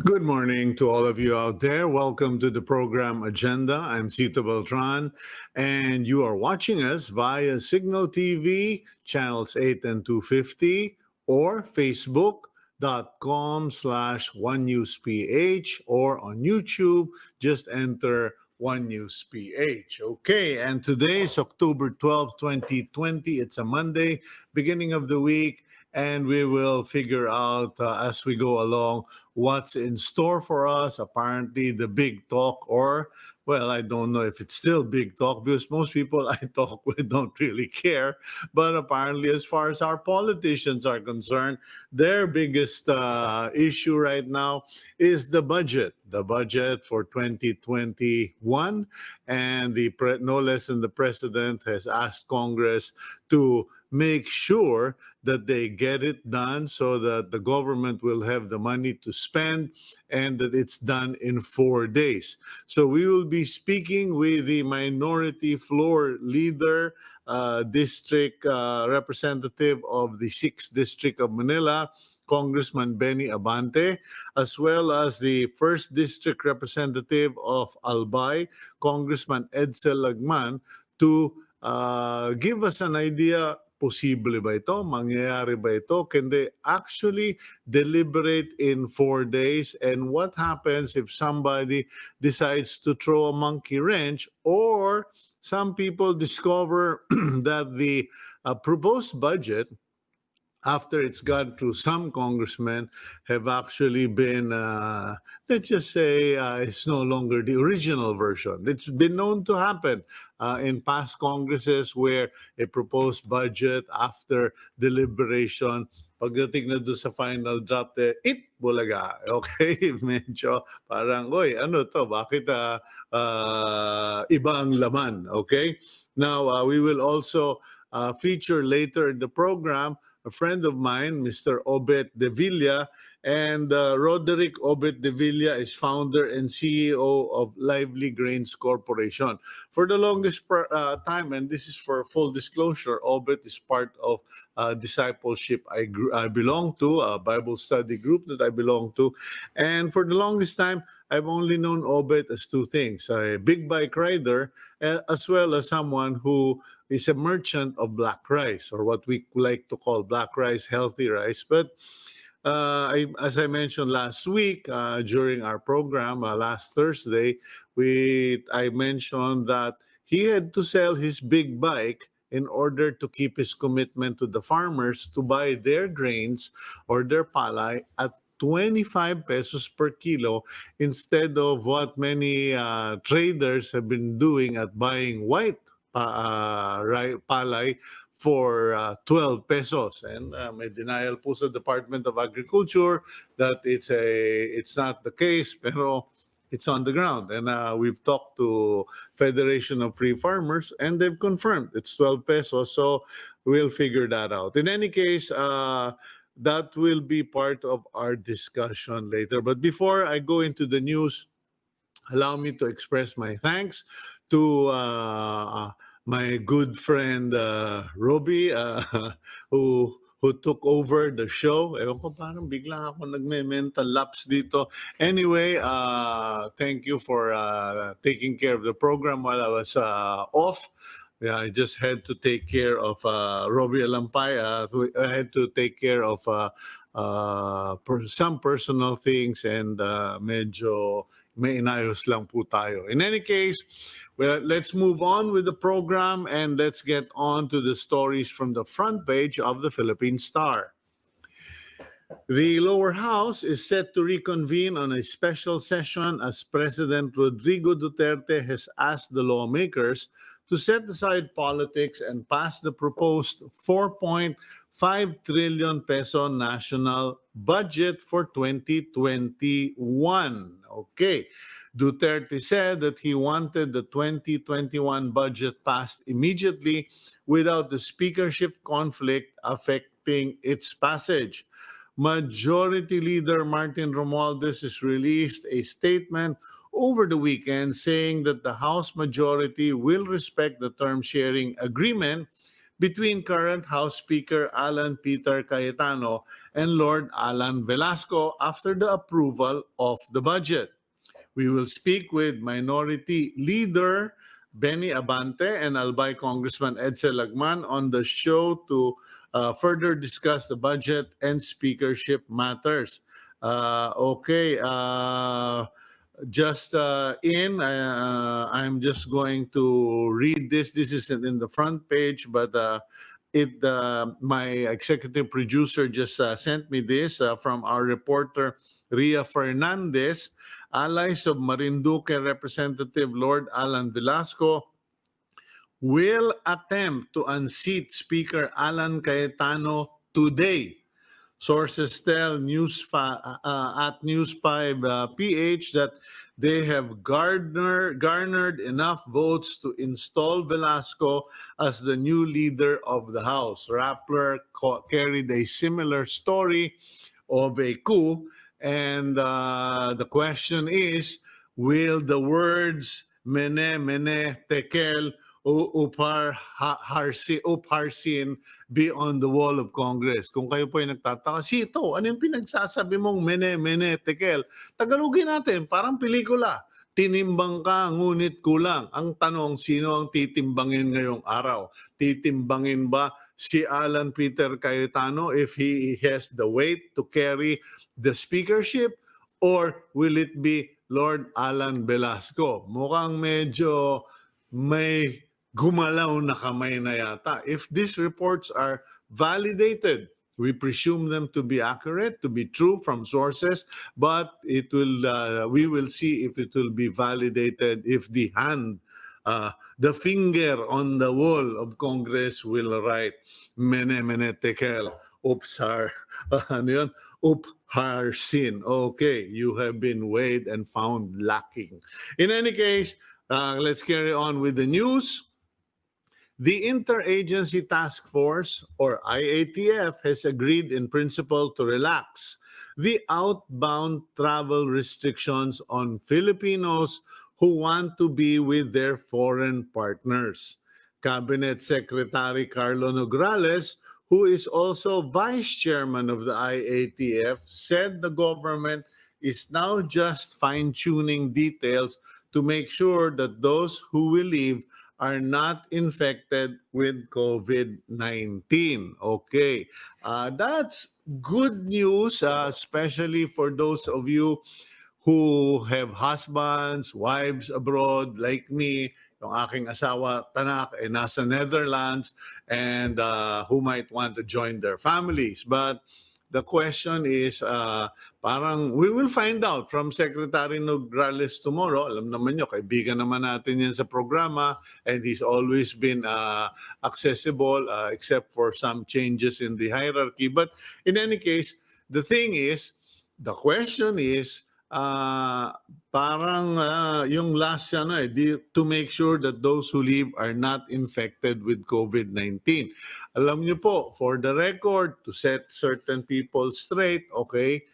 Good morning to all of you out there. Welcome to the program Agenda. I'm Cito Beltran, and you are watching us via Signal TV, channels 8 and 250, or facebook.com/onenewsph, or on YouTube, just enter One News PH. Okay, and today is October 12th, 2020. It's a Monday, beginning of the week, and we will figure out as we go along what's in store for us. Apparently, the big talk, or, well, I don't know if it's still big talk because most people I talk with don't really care. But apparently, as far as our politicians are concerned, their biggest issue right now is the budget for 2021. And no less than the president has asked Congress to make sure that they get it done so that the government will have the money to spend and that it's done in 4 days. So we will be speaking with the minority floor leader, district representative of the 6th District of Manila, Congressman Benny Abante, as well as the 1st District Representative of Albay, Congressman Edcel Lagman, to give us an idea. Posible ba ito? Mangyayari ba ito? Can they actually deliberate in 4 days? And what happens if somebody decides to throw a monkey wrench, or some people discover that the proposed budget, after it's gone through some congressmen, have actually been, let's just say, it's no longer the original version. It's been known to happen in past Congresses where a proposed budget, after deliberation, pagdating na doon sa final draft, bulaga. Okay? Medyo parang, oy, ano to? Bakit iba ang laman? Okay? Now, we will also feature later in the program a friend of mine, Mr. Roderick de Villa, and Roderick de Villa is founder and CEO of Lively Grains Corporation. For the longest time, and this is for full disclosure, Obet is part of discipleship I belong to, a Bible study group that I belong to. And for the longest time, I've only known Obet as two things: a big bike rider, as well as someone who is a merchant of black rice, or what we like to call black rice, healthy rice. But as I mentioned last week during our program, last Thursday, I mentioned that he had to sell his big bike in order to keep his commitment to the farmers to buy their grains or their palay at 25 pesos per kilo, instead of what many traders have been doing at buying white palay for 12 pesos. And may denial po sa Department of Agriculture that it's not the case, pero it's on the ground. And we've talked to Federation of Free Farmers, and they've confirmed it's 12 pesos. So we'll figure that out. In any case, that will be part of our discussion later. But before I go into the news, allow me to express my thanks to my good friend Robbie, who took over the show. Ewan ko, parang bigla ako nagme-mental lapse dito. Anyway, thank you for taking care of the program while I was off. Yeah, I just had to take care of Robbie Alampay. I had to take care of some personal things, and medyo may inayos lang po tayo. In any case, well, let's move on with the program, and let's get on to the stories from the front page of the Philippine Star. The lower house is set to reconvene on a special session as President Rodrigo Duterte has asked the lawmakers to set aside politics and pass the proposed 4.5 trillion peso national budget for 2021. Okay. Duterte said that he wanted the 2021 budget passed immediately without the speakership conflict affecting its passage. Majority Leader Martin Romualdez has released a statement over the weekend saying that the House majority will respect the term sharing agreement between current House Speaker Allan Peter Cayetano and Lord Allan Velasco after the approval of the budget. We will speak with Minority Leader Benny Abante and Albay Congressman Edcel Lagman on the show to further discuss the budget and speakership matters. Okay, just I'm just going to read this. This isn't in the front page, but my executive producer just sent me this from our reporter Ria Fernandez. Allies of Marinduque Representative Lord Allan Velasco will attempt to unseat Speaker Allan Cayetano today. Sources tell at News 5 PH that they have garnered enough votes to install Velasco as the new leader of the House. Rappler carried a similar story of a coup, and the question is, will the words mene mene tekel upharsin be on the wall of Congress? Kung kayo po ay nagtataka, Cito, ano yung pinagsasabi mong mene mene tekel? Tagalogin natin, parang pelikula. Tinimbang ka, ngunit kulang. Ang tanong, sino ang titimbangin ngayong araw? Titimbangin ba si Allan Peter Cayetano if he has the weight to carry the speakership? Or will it be Lord Allan Velasco? Mukhang medyo may gumalaw na kamay na yata. If these reports are validated, we presume them to be accurate, to be true from sources, but it will. We will see if it will be validated, if the hand, the finger on the wall of Congress will write mene mene tekel upsar ano yun? Upharsin. Okay, you have been weighed and found lacking. In any case, let's carry on with the news. The Interagency Task Force, or IATF, has agreed in principle to relax the outbound travel restrictions on Filipinos who want to be with their foreign partners. Cabinet Secretary Carlo Nograles, who is also vice chairman of the IATF, said the government is now just fine-tuning details to make sure that those who will leave are not infected with COVID-19. Okay, that's good news, especially for those of you who have husbands, wives abroad like me. Yung aking asawa, Tanak, ay nasa Netherlands, and who might want to join their families. But the question is, parang we will find out from Secretary Nograles tomorrow. Alam naman nyo, kaibigan naman natin yan sa programa, and he's always been accessible except for some changes in the hierarchy. But in any case, the question is, parang yung last to make sure that those who leave are not infected with COVID-19. Alam niyo po, for the record, to set certain people straight, okay,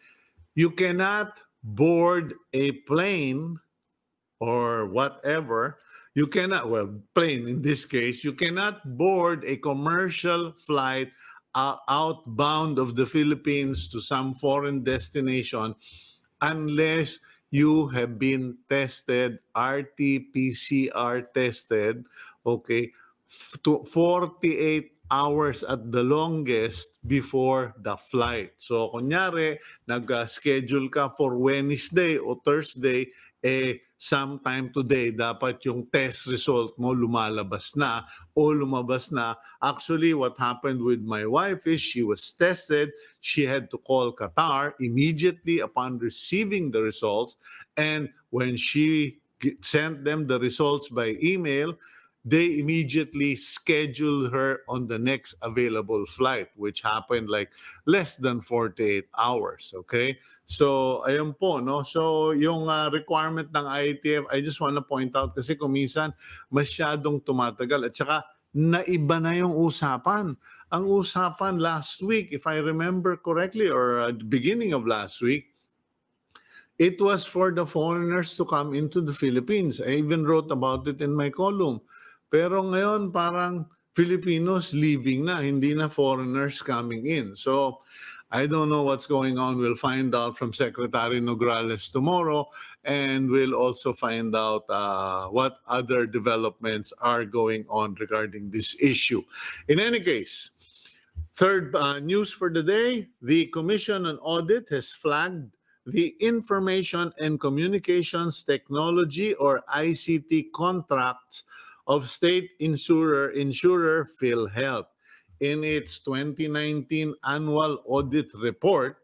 you cannot board a plane or whatever. You cannot, plane in this case, you cannot board a commercial flight outbound of the Philippines to some foreign destination unless you have been tested, RT-PCR tested, okay, to 48 hours at the longest before the flight. So, kunyari, nag-schedule ka for Wednesday o Thursday, sometime today, dapat yung test result mo lumabas na. Actually, what happened with my wife is she was tested. She had to call Qatar immediately upon receiving the results. And when she sent them the results by email, they immediately scheduled her on the next available flight, which happened like less than 48 hours, okay? So, ayun po, no? So, yung requirement ng IATF, I just want to point out kasi kung minsan masyadong tumatagal at saka naiba na yung usapan. Ang usapan last week, if I remember correctly, or at the beginning of last week, it was for the foreigners to come into the Philippines. I even wrote about it in my column. Pero ngayon parang Filipinos leaving na, hindi na foreigners coming in. So I don't know what's going on. We'll find out from Secretary Nograles tomorrow, and we'll also find out what other developments are going on regarding this issue. In any case, third news for the day, the Commission on Audit has flagged the Information and Communications Technology or ICT contracts of state insurer PhilHealth. In its 2019 annual audit report,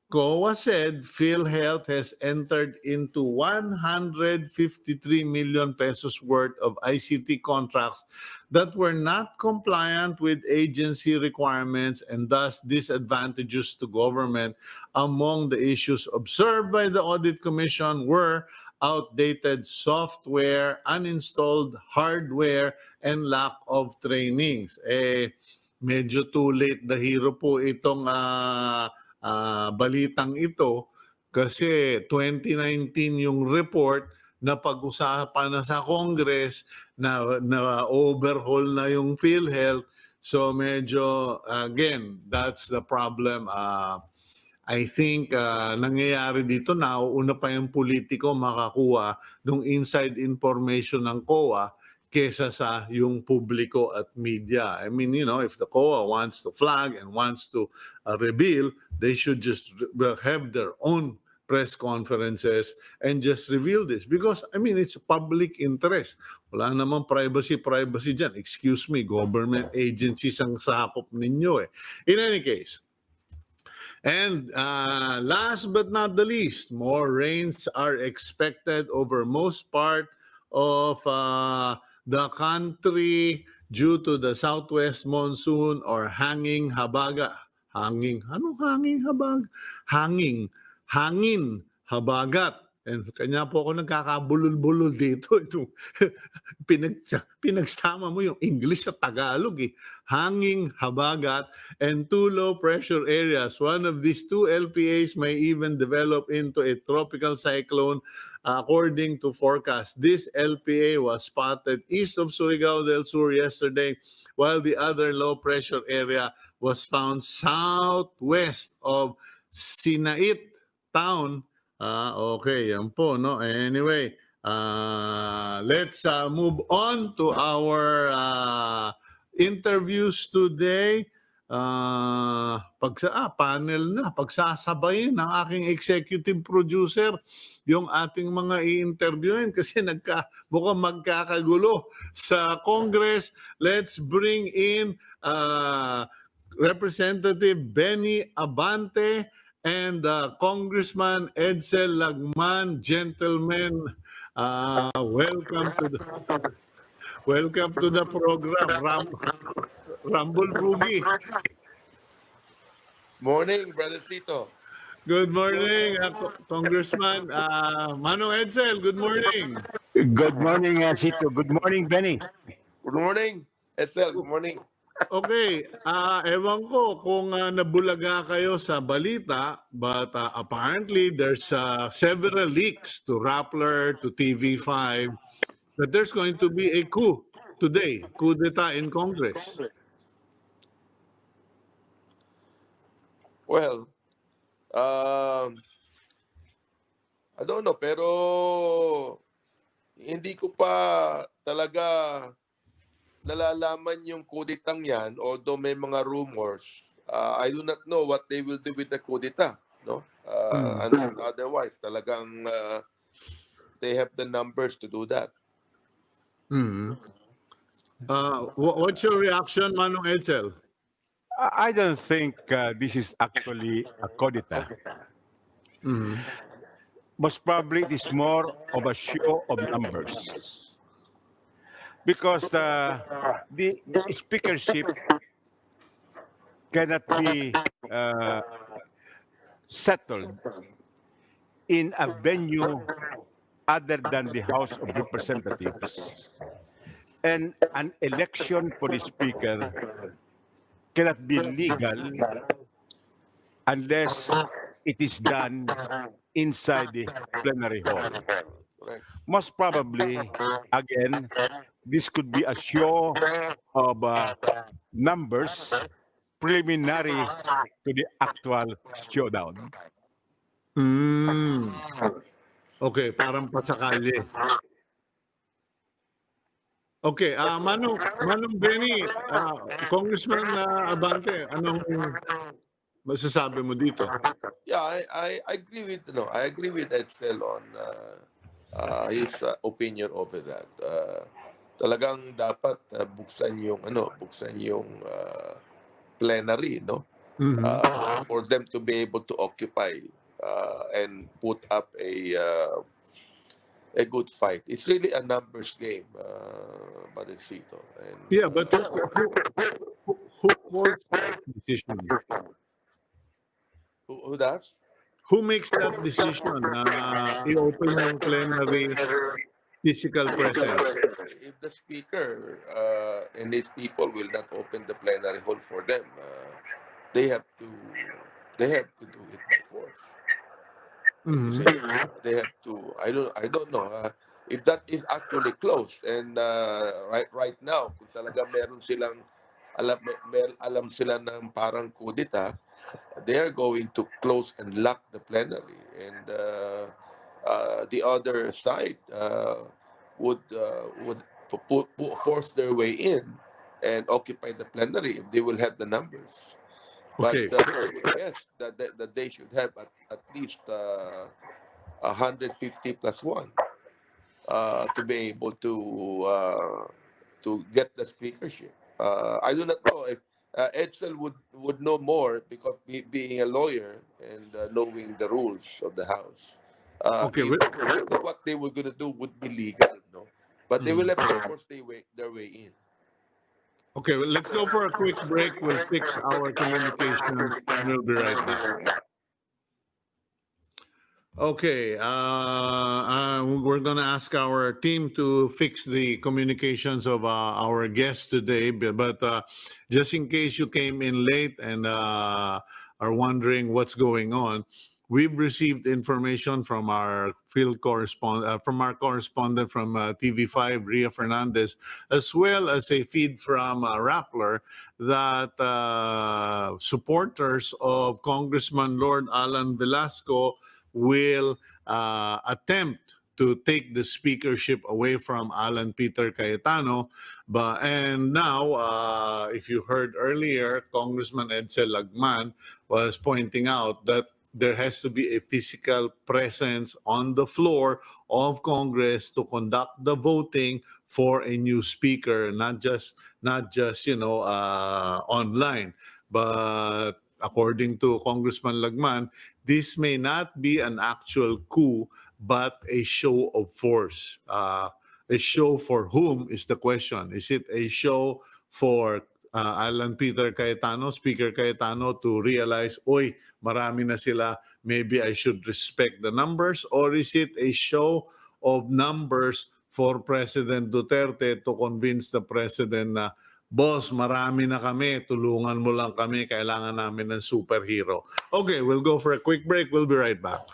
COA said PhilHealth has entered into 153 million pesos worth of ICT contracts that were not compliant with agency requirements and thus disadvantageous to government. Among the issues observed by the Audit Commission were outdated software, uninstalled hardware, and lack of trainings. Medyo too late the hero po itong balitang ito kasi 2019 yung report na pag-usapan na sa Congress na overhaul na yung PhilHealth. So medyo, again, that's the problem. I think nangyayari dito na una pa yung politiko makakuha ng inside information ng COA kesa sa yung publiko at media. I mean, you know, if the COA wants to flag and wants to reveal, they should just have their own press conferences and just reveal this. Because, I mean, it's public interest. Wala namang privacy dyan. Excuse me, government agencies ang sakop ninyo eh. In any case, and last but not the least, more rains are expected over most part of the country due to the southwest monsoon or hanging habagat. Anong hanging habag? Hangin habagat. And kanya po ako nagkakabulol-bulol dito. Pinagsama mo yung English sa Tagalog eh. Hanging habagat and two low pressure areas. One of these two LPAs may even develop into a tropical cyclone according to forecast. This LPA was spotted east of Surigao del Sur yesterday, while the other low pressure area was found southwest of Sinait town. Okay, yan po, no? Anyway, let's move on to our interviews today. Panel na, pagsasabayin ng aking executive producer yung ating mga i-interviewin kasi mukhang magkakagulo sa Congress. Let's bring in Representative Benny Abante and Congressman Edcel Lagman. Gentlemen, welcome to the program. Rumble Boogie. Morning, Brother Cito. Good morning, Congressman. Manong Edcel, good morning. Good morning, Cito. Good morning, Benny. Good morning, Edcel. Good morning. Okay, ewan ko kung nabulaga kayo sa balita, but apparently there's several leaks to Rappler, to TV5, that there's going to be a coup today, coup d'etat in Congress. Well, I don't know, pero hindi ko pa talaga nalalaman yung kuditang yan, although may mga rumors. I do not know what they will do with the kudita, no? And otherwise, talagang they have the numbers to do that. What's your reaction, Manong Edcel? I don't think this is actually a kudita. Most probably, it is more of a show of numbers. Because the speakership cannot be settled in a venue other than the House of Representatives. And an election for the speaker cannot be legal unless it is done inside the plenary hall. Most probably, again, this could be a show of numbers preliminary to the actual showdown. Mm. Okay, parang pasakali. Okay, Manong Benny, Congressman Abante, anong masasabi mo dito? Yeah, I agree with I agree with Edcel on his opinion over that. Talagang dapat buksan yung plenary, no? Mhm. For them to be able to occupy and put up a good fight. It's really a numbers game, Cito. And Yeah, but who calls that decision? who does? Who makes that decision na i-open yung plenary physical presence? If the speaker and his people will not open the plenary hall for them, they have to do it by force. Mhm. They have to. I don't know if that is actually closed. And right now, kung talaga meron silang alam sila ng parang kudita, they are going to close and lock the plenary, and the other side would force their way in and occupy the plenary if they will have the numbers. Okay. But yes, that they should have at least 150 plus one to be able to get the speakership. I do not know if Edcel would know more because being a lawyer and knowing the rules of the House. Okay, If what they were going to do would be legal, no, but they will have to force their way in. Okay, well, let's go for a quick break. We'll fix our communications and we'll be right back. Okay, we're going to ask our team to fix the communications of our guest today. But just in case you came in late and are wondering what's going on, we've received information from our field correspondent, from our correspondent from TV5, Ria Fernandez, as well as a feed from Rappler, that supporters of Congressman Lord Allan Velasco will attempt to take the speakership away from Alan Peter Cayetano. And now, if you heard earlier, Congressman Edcel Lagman was pointing out that there has to be a physical presence on the floor of Congress to conduct the voting for a new speaker, not just online. But according to Congressman Lagman, this may not be an actual coup, but a show of force. A show for whom is the question. Is it a show for Alan Peter Cayetano, Speaker Cayetano, to realize, oy, marami na sila, maybe I should respect the numbers? Or is it a show of numbers for President Duterte to convince the President na, boss, marami na kami, tulungan mo lang kami, kailangan namin ng superhero. Okay, we'll go for a quick break. We'll be right back.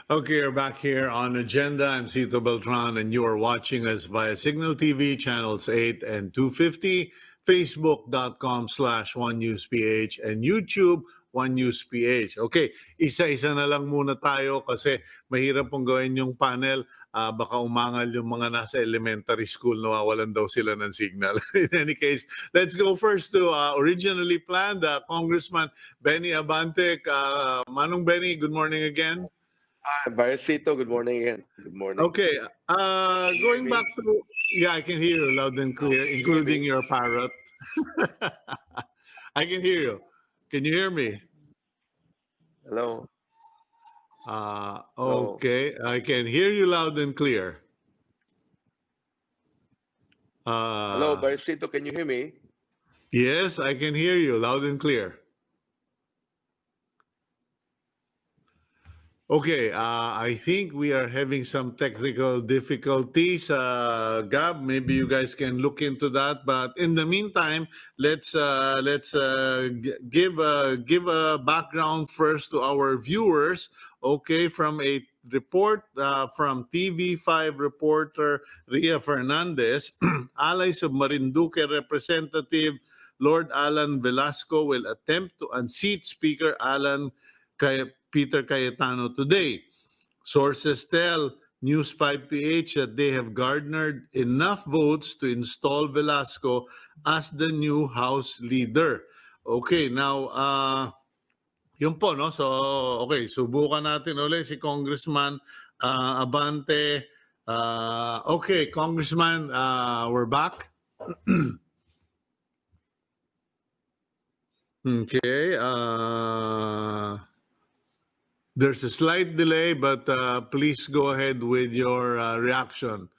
Okay, we're back here on Agenda. I'm Cito Beltran, and you are watching us via Signal TV, channels 8 and 250, facebook.com/OneNewsPH, and YouTube, OneNewsPH. Okay, isa-isa na lang muna tayo kasi mahirap pong gawin yung panel. Baka umangal yung mga nasa elementary school, nawawalan daw sila ng signal. In any case, let's go first to originally planned Congressman Benny Abante. Manong Benny, good morning again. Cito, good morning again. Good morning. Okay, going me? back to, yeah, I can hear you loud and clear, including your parrot. I can hear you. Can you hear me? Hello. Okay, I can hear you loud and clear. Hello, Cito, can you hear me? Yes, I can hear you loud and clear. Okay, I think we are having some technical difficulties. Gab, maybe you guys can look into that. But in the meantime, let's give a background first to our viewers. Okay, from a report from TV5 reporter Ria Fernandez, Allies of Marinduque Representative Lord Allan Velasco will attempt to unseat Speaker Allan Peter Cayetano today. Sources tell News 5PH that they have garnered enough votes to install Velasco as the new House leader. Okay, now, yun po, no? So, okay, subukan natin ulit si Congressman Abante. Okay, Congressman, we're back. Okay, there's a slight delay, but please go ahead with your reaction.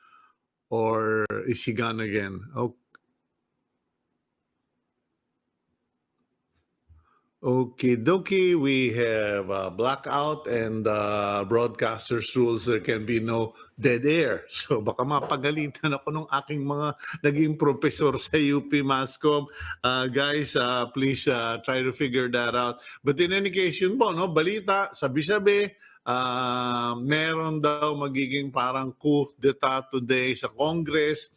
Or is she gone again? Okay, dokie, we have blackout and broadcasters rules. There can be no dead air. So baka mapagalitan ako ng aking mga naging professor sa UP Mascom. Guys, please try to figure that out. But in any case, yun po, no? Balita, sabi-sabi, meron daw magiging parang coup d'etat today sa Congress.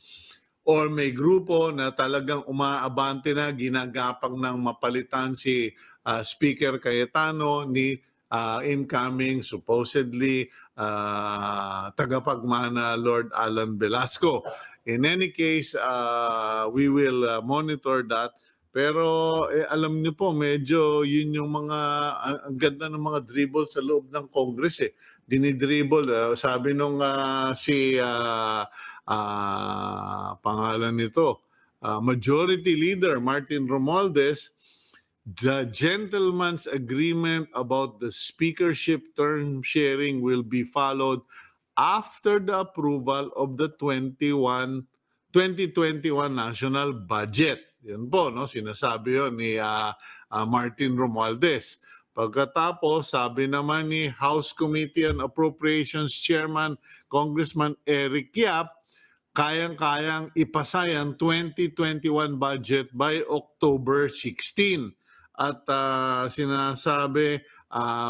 Or may grupo na talagang umaabante na, ginagapang ng mapalitan si Speaker Cayetano ni incoming, supposedly, tagapagmana Lord Allan Velasco. In any case, we will monitor that. Pero alam niyo po, medyo yun yung mga, ang ganda ng mga dribble sa loob ng Congress eh. Dinidribble. Sabi nung pangalan nito, Majority Leader Martin Romualdez, the gentleman's agreement about the speakership term sharing will be followed after the approval of the 2021 national budget. Yan po, no? Sinasabi yun ni Martin Romualdez. Pagkatapos, sabi naman ni House Committee on Appropriations Chairman Congressman Eric Yap, kayang-kayang ipasa yung 2021 budget by October 16. At sinasabi,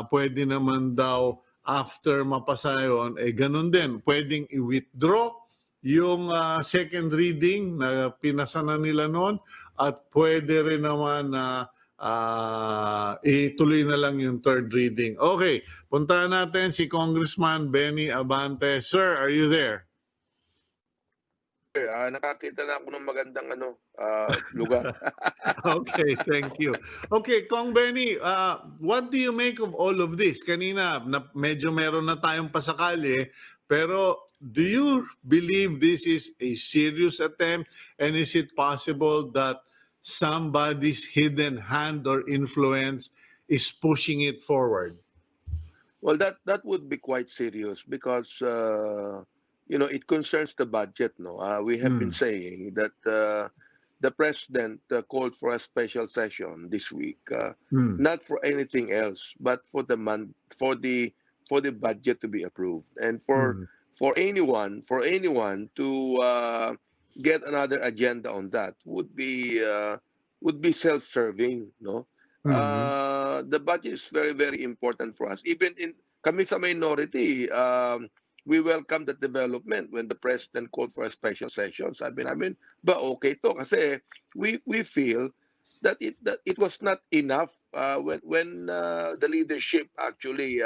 pwede naman daw after mapasa yun, ganun din. Pwedeng i-withdraw yung second reading na pinasa na nila noon at pwede rin naman na ituloy na lang yung third reading. Okay, puntahan natin si Congressman Benny Abante. Sir, are you there? Nakakita na ako ng magandang lugar. Okay, thank you. Okay, Kong Benny, what do you make of all of this? Kanina, medyo meron na tayong pasakali, pero do you believe this is a serious attempt? And is it possible that somebody's hidden hand or influence is pushing it forward? Well, that would be quite serious because it concerns the budget. No, we have been saying that the president called for a special session this week, not for anything else, but for the budget to be approved, and for anyone to get another agenda on that would be self-serving. No, the budget is very, very important for us. Even kami sa minority, we welcome that development when the president called for a special session. Sabi namin, ba okay to kasi we feel that it was not enough when the leadership actually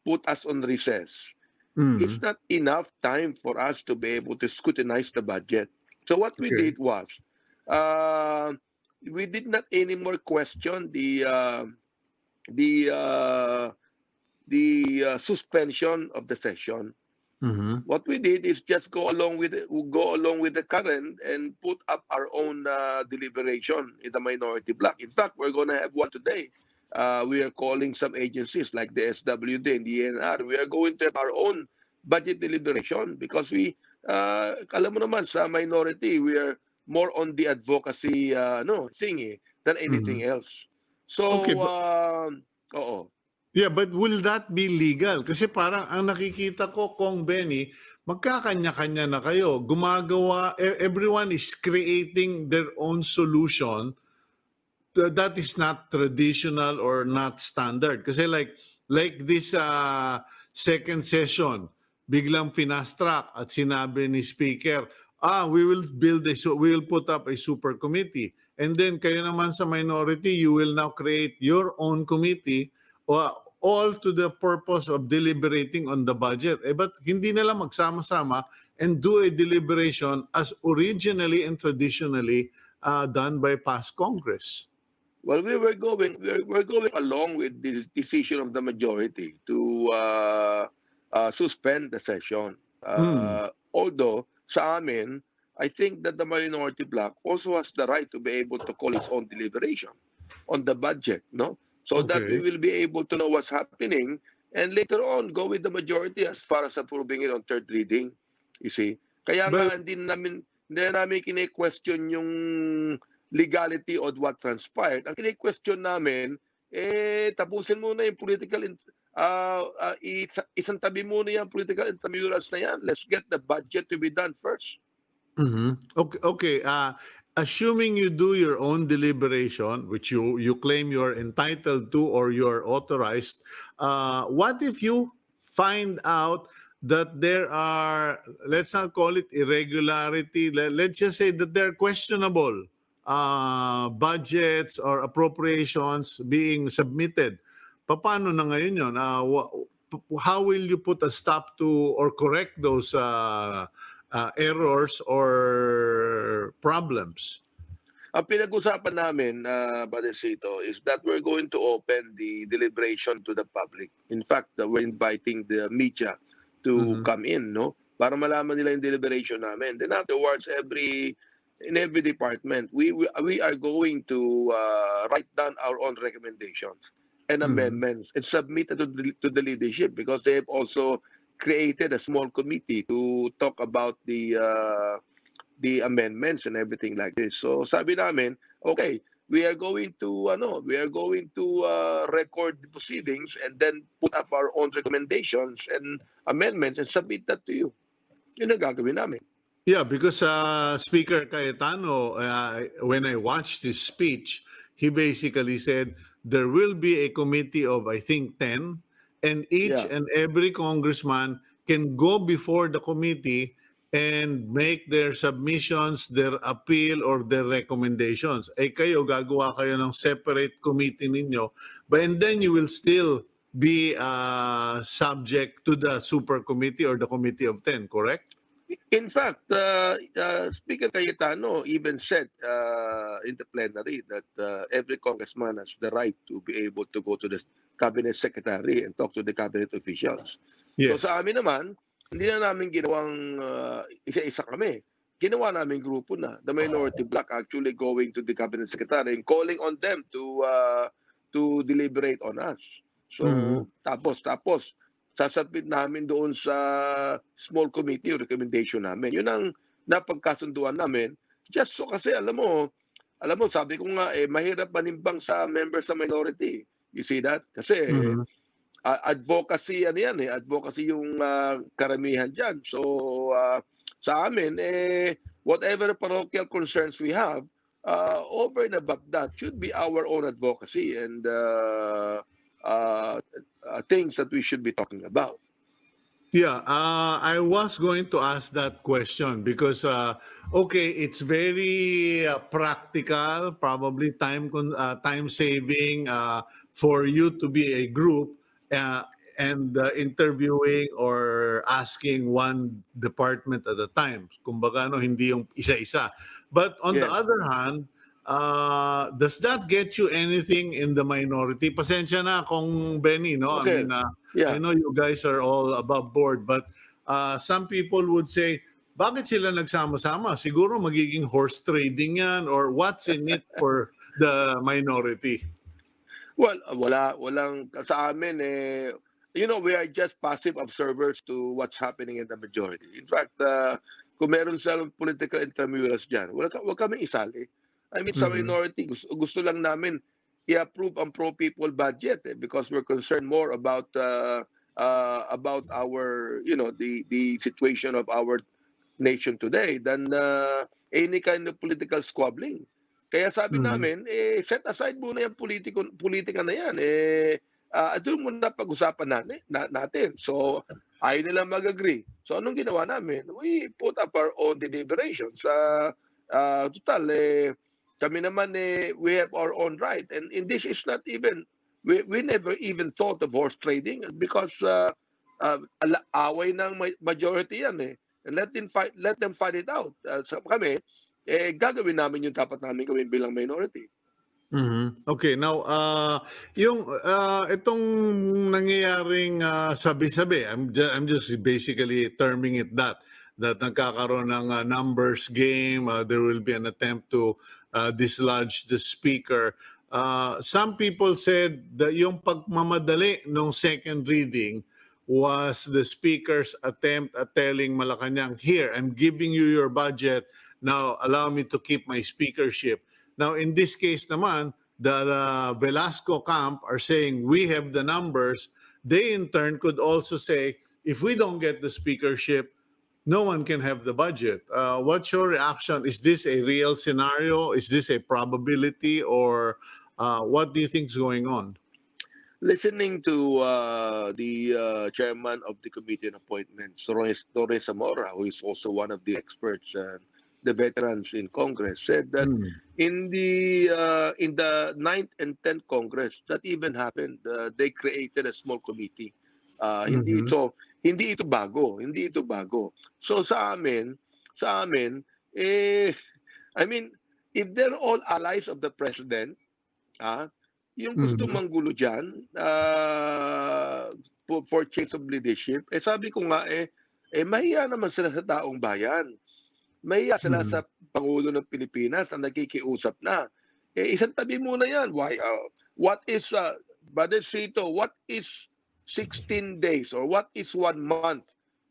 put us on recess. It's Mm. not enough time for us to be able to scrutinize the budget. So what we Okay. did was, uh, we did not anymore question the uh, the suspension of the session. Mhm. What we did is just go along with the current and put up our own deliberation in the minority block. In fact, we're going to have one today. We are calling some agencies like the SWD and the ENR. We are going to have our own budget deliberation because alam mo naman, sa minority, we are more on the advocacy thingy than anything Mhm. else. Okay, So, but oo. yeah, but will that be legal? Kasi parang ang nakikita ko, Kong Benny, magkakanya-kanya na kayo. Everyone is creating their own solution that is not traditional or not standard. Kasi like this second session, biglang finast-track at sinabi ni Speaker, we will put up a super committee. And then kayo naman sa minority, you will now create your own committee, all to the purpose of deliberating on the budget. But hindi nila magsama-sama and do a deliberation as originally and traditionally done by past Congress. Well, we're going along with the decision of the majority to suspend the session. Mm. Although sa amin, I think that the minority bloc also has the right to be able to call its own deliberation on the budget, no? So that we Okay. will be able to know what's happening and later on go with the majority as far as approving it on third reading. You see? Kaya But nga hindi namin kine-question yung legality of what transpired. Ang kine-question namin, tapusin muna yung isang tabi muna yung political intramurals na yan. Let's get the budget to be done first. Okay. Assuming you do your own deliberation, which you claim you're entitled to or you're authorized, what if you find out that there are, let's not call it irregularity, let's just say that there are questionable budgets or appropriations being submitted? Paano na ngayon yun? How will you put a stop to or correct those errors or problems? Ang pinag-usapan namin, Badesito, is that we're going to open the deliberation to the public. In fact, we're inviting the media to Mhm. come in, no? Para malaman nila yung deliberation namin. Then afterwards, in every department, we are going to write down our own recommendations and Mhm. amendments and submit it to the leadership because they have also created a small committee to talk about the amendments and everything like this. So sabi namin, okay, we are going to record the proceedings and then put up our own recommendations and amendments and submit that to you. Yun ang gagawin namin. Yeah, because Speaker Cayetano, when I watched his speech, he basically said there will be a committee of, I think, 10, and each Yeah. and every congressman can go before the committee and make their submissions, their appeal, or their recommendations. Eh kayo, gagawa kayo ng separate committee ninyo, and then you will still be subject to the super committee or the committee of 10, correct? In fact, Speaker Cayetano even said in the plenary that every congressman has the right to be able to go to the cabinet secretary and talk to the cabinet officials. So sa Yes. amin naman, hindi na namin ginawang isa-isa kami. Ginawa namin grupo na. The minority bloc actually going to the cabinet secretary and calling on them to deliberate on us. Mhm. So tapos sasabit namin doon sa small committee yung recommendation namin. Yun ang napagkasunduan namin. Just so kasi alam mo sabi ko nga mahirap manimbang sa members sa minority. You see that? Kasi Mhm. advocacy advocacy yung karamihan diyan. So sa amin whatever parochial concerns we have over and above that should be our own advocacy and things that we should be talking about. Yeah, I was going to ask that question because, okay, it's very practical, probably time saving for you to be a group uh, and interviewing or asking one department at a time. Kumbaga, no, hindi yung isa-isa. But on the Yes. other hand, does that get you anything in the minority? Pasensya na kung Benny, no? I Okay. mean, I Yeah. know you guys are all above board, but some people would say, bakit sila nagsama-sama? Siguro magiging horse trading yan or what's in it for the minority? Well, walang sa amin we are just passive observers to what's happening in the majority. In fact, kung meron silang political intramurals diyan, wag kami isali. I mean, sa Mhm. minority gusto lang namin i-approve ang pro people budget because we're concerned more about our the situation of our nation today than any kind of political squabbling. Kaya sabi Mhm. namin, set aside muna yung politika na yan. Doon muna pag-usapan natin. So, ayaw nila mag-agree. So, anong ginawa namin? We put up our own deliberations. Total, kami naman, we have our own right. And this is not even, we never even thought of horse trading because away ng majority yan And let them fight it out. So kami, gagawin namin yung dapat namin gawin bilang minority. Mhm. Okay, now yung itong nangyayaring sabi-sabi, I'm just basically terming it that nagkakaroon ng numbers game, there will be an attempt to dislodge the speaker. Some people said that yung pagmamadali ng second reading was the speaker's attempt at telling Malacanang, here, I'm giving you your budget, now allow me to keep my speakership. Now, in this case naman, the Velasco camp are saying we have the numbers. They in turn could also say, if we don't get the speakership, no one can have the budget. What's your reaction? Is this a real scenario? Is this a probability? Or what do you think is going on? Listening to the chairman of the Committee on Appointments, Torres Zamora, who is also one of the experts, the veterans in Congress, said that Mm. in the 9th and 10th Congress, that even happened. They created a small committee. Mhm. Hindi ito bago. So sa amin, I mean, if they're all allies of the president, ah, yung gusto Mhm. manggulo diyan for change of leadership, sabi ko nga mahiya naman sila sa taong bayan. Mahiya sila Mhm. sa Pangulo ng Pilipinas na nakikiusap na. Isang tabi muna yan. Why, what is, Brother Cito, what is 16 days or what is 1 month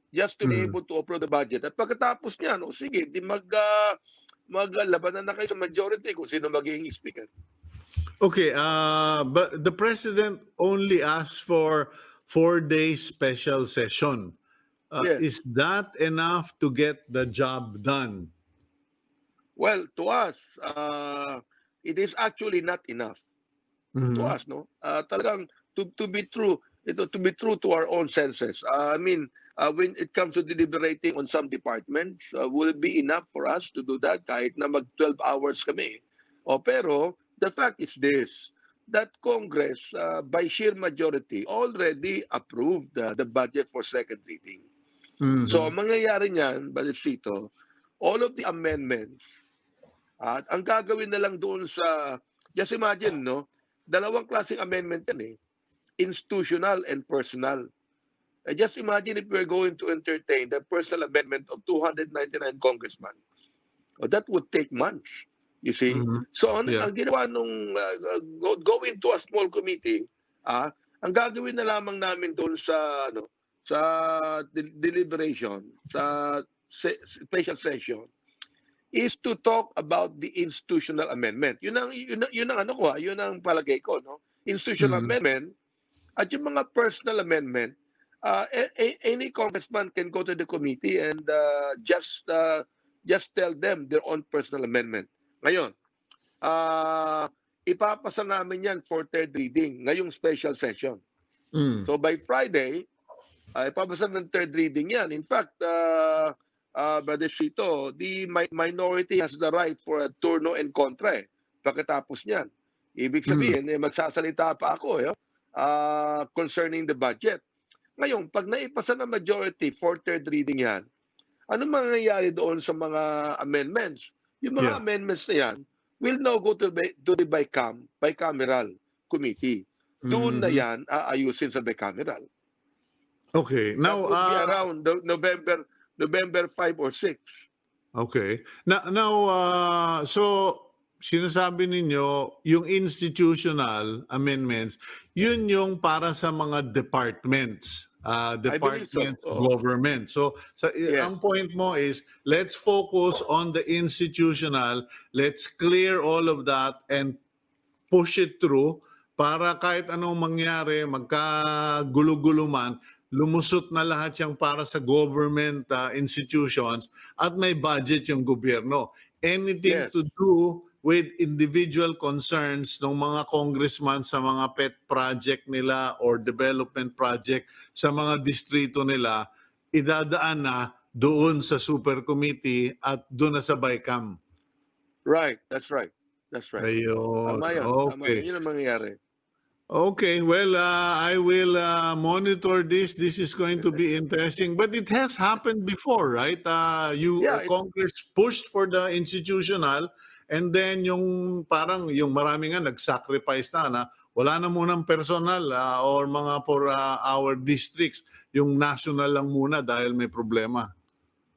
just to be Mhm. able to approve the budget? At pagkatapos niyan, sige, di maglabanan na kayo sa majority kung sino magiging speaker. Okay, but the president only asked for 4 days special session. Yes. Is that enough to get the job done? Well, to us, it is actually not enough. To Mhm. us, no? Talagang to be true, to be true to our own senses. I mean, when it comes to deliberating on some departments, will it be enough for us to do that kahit na mag 12 hours kami? Pero the fact is this, that Congress, by sheer majority, already approved the budget for second reading. So, Mhm. ang mangyayari niyan, Balisito, all of the amendments, at ang gagawin na lang doon just imagine, no? Dalawang klaseng amendment yan institutional and personal. Just imagine if we're going to entertain the personal amendment of 299 congressmen. That would take months, you see. Mhm. So, Yeah. ang ginawa nung go into a small committee, ang gagawin na lamang namin doon sa deliberation, sa special session, is to talk about the institutional amendment. Yun ang ano ko, yun ang palagay ko, no? Institutional Mhm. amendment at yung mga personal amendment, any congressman can go to the committee and just tell them their own personal amendment. Ngayon, uh, ipapasa namin yan for third reading ngayong special session. Mm. So by Friday, ipapasa ng third reading yan. In fact, Brother Cito, the minority has the right for a turno and contra pagkatapos niyan. Ibig sabihin, magsasalita pa ako concerning the budget. Ngayon, pag naipasa ng majority for third reading yan, ano mangyayari doon sa mga amendments? Yung mga amendments na yan will now go to the bicameral committee. Doon na yan aayusin sa bicameral. Okay. Now, that would be around November 5 or 6. okay. Now, so sinasabi ninyo yung institutional amendments, yun yung para sa mga departments. Departments, so. government. So, Yes. ang point mo is, let's focus on the institutional, let's clear all of that and push it through para kahit anong mangyari, magkagulo-gulo man, lumusot na lahat yung para sa government institutions at may budget yung gobyerno. Anything Yes. to do with individual concerns ng mga congressman sa mga pet project nila or development project sa mga distrito nila, idadaan na doon sa super committee at doon na sa BICAM. Right, that's right. That's right. Ayun. Tama yan. Tama Okay. yan. Yun ang mangyayari. Okay, well, I will monitor this. This is going to be interesting. But it has happened before, right? Congress pushed for the institutional and then yung parang yung marami nga nag-sacrifice na wala na munang personal or mga for our districts. Yung national lang muna dahil may problema.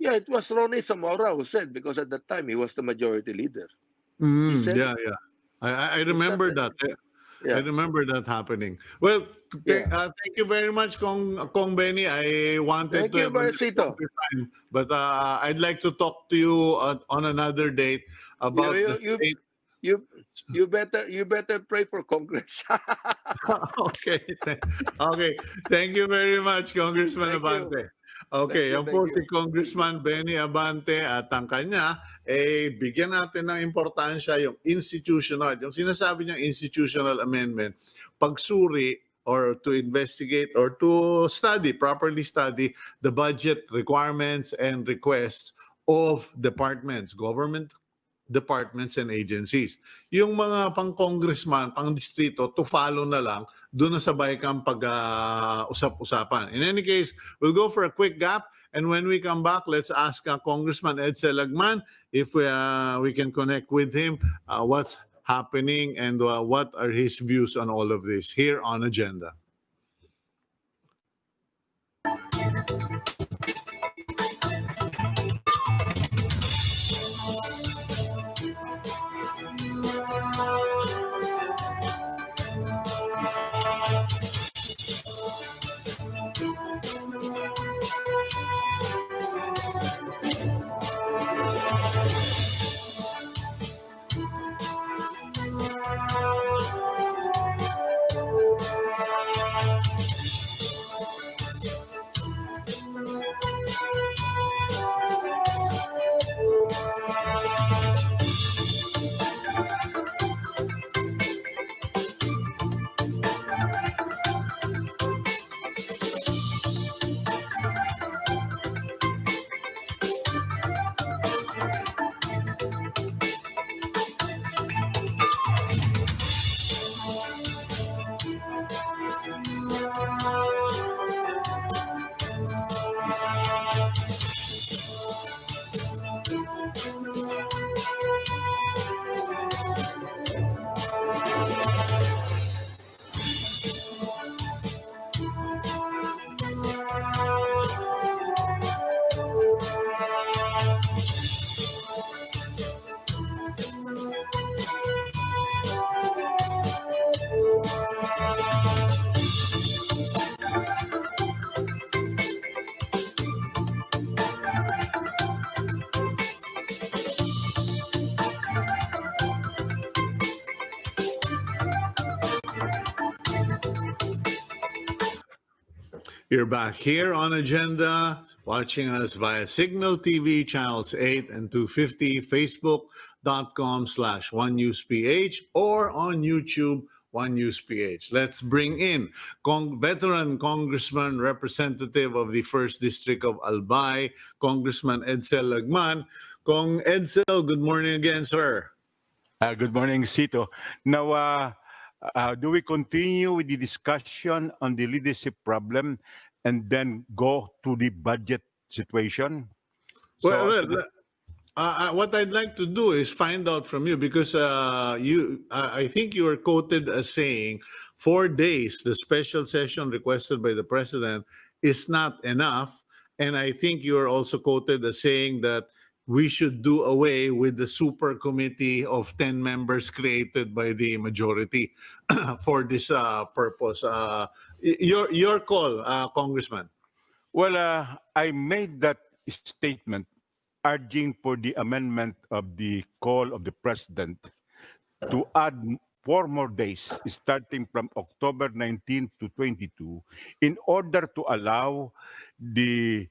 Yeah, it was Ronnie Zamora who said, because at that time he was the majority leader. He said, Yeah. I remember that. Yeah. I remember that happening. Well, thank you very much, Kong Benny. I wanted Thank to you, have a Brother Cito. longer time, but I'd like to talk to you on another date about the state. You better pray for Congress. Okay. Okay. Thank you very much, Congressman Thank you. Abante. Okay, yan po Thank si Congressman Benny Abante at ang kanya, bigyan natin ng importansya yung institutional, yung sinasabi niyang institutional amendment, pagsuri or to investigate or to properly study the budget requirements and requests of departments, government departments and agencies. Yung mga pang-congressman, pang-distrito, to follow na lang, doon na sabay kang pag-usap-usapan. In any case, we'll go for a quick gap, and when we come back, let's ask Congressman Edcel Lagman if we can connect with him, what's happening and what are his views on all of this here on Agenda. You're back here on Agenda, watching us via Signal TV, channels 8 and 250, Facebook, onenewsph or on YouTube, One News PH. Let's bring in veteran Congressman, representative of the 1st District of Albay, Congressman Edcel Lagman. Kong Edcel, good morning again, sir. Good morning, Cito. Now, do we continue with the discussion on the leadership problem and then go to the budget situation? Well, So, well, so the- what I'd like to do is find out from you because I think you were quoted as saying 4 days, the special session requested by the president is not enough. And I think you are also quoted as saying that we should do away with the super committee of 10 members created by the majority for this purpose. Your call, Congressman. well, I made that statement urging for the amendment of the call of the president to add 4 more days starting from October 19 to 22 in order to allow the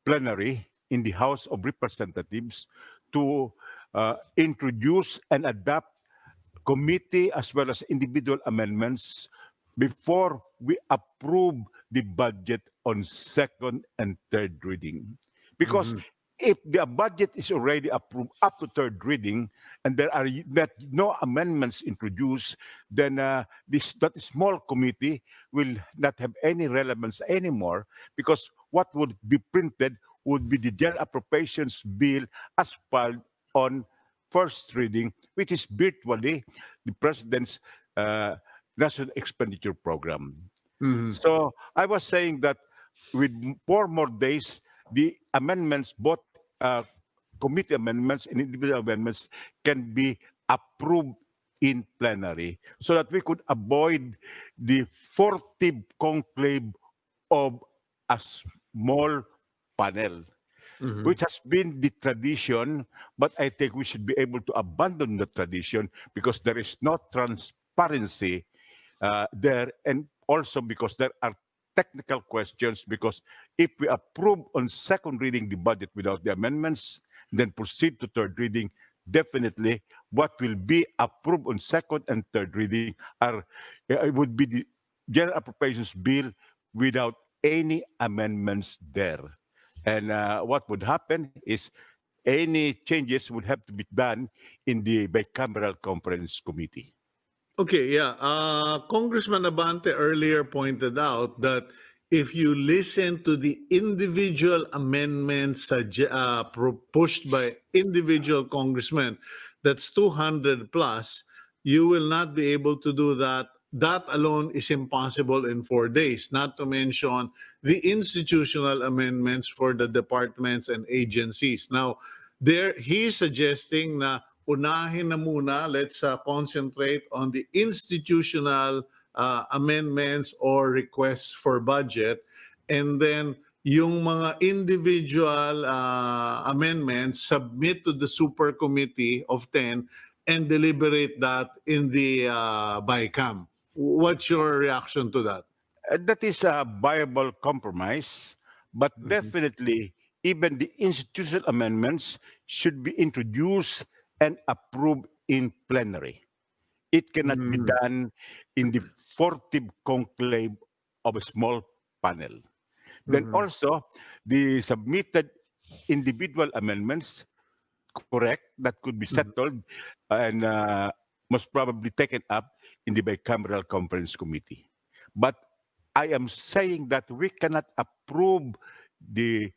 plenary in the House of Representatives to introduce and adopt committee as well as individual amendments before we approve the budget on second and third reading. Because Mhm. if the budget is already approved up to third reading and there are no amendments introduced, then that small committee will not have any relevance anymore because what would be printed would be the general appropriations bill as filed on first reading, which is virtually the president's national expenditure program. Mhm. So I was saying that with 4 more days, the amendments, both committee amendments and individual amendments, can be approved in plenary so that we could avoid the furtive conclave of a small panel, Mhm. which has been the tradition, but I think we should be able to abandon the tradition because there is no transparency there, and also because there are technical questions. Because if we approve on second reading the budget without the amendments, then proceed to third reading, definitely what will be approved on second and third reading it would be the general appropriations bill without any amendments there. And what would happen is any changes would have to be done in the bicameral conference committee. Okay, yeah. Congressman Abante earlier pointed out that if you listen to the individual amendments pushed by individual congressmen, that's 200 plus, you will not be able to do that. That alone is impossible in 4 days, not to mention the institutional amendments for the departments and agencies. Now, there he's suggesting na unahin na muna, let's concentrate on the institutional amendments or requests for budget. And then yung mga individual amendments, submit to the super committee of 10 and deliberate that in the BICAM. What's your reaction to that? That is a viable compromise, but Mhm. definitely even the institutional amendments should be introduced and approved in plenary. It cannot be Mhm. done in the furtive conclave of a small panel. Then Mhm. also, the submitted individual amendments, correct, that could be Mhm. settled and most probably taken up in the bicameral conference committee. But I am saying that we cannot approve the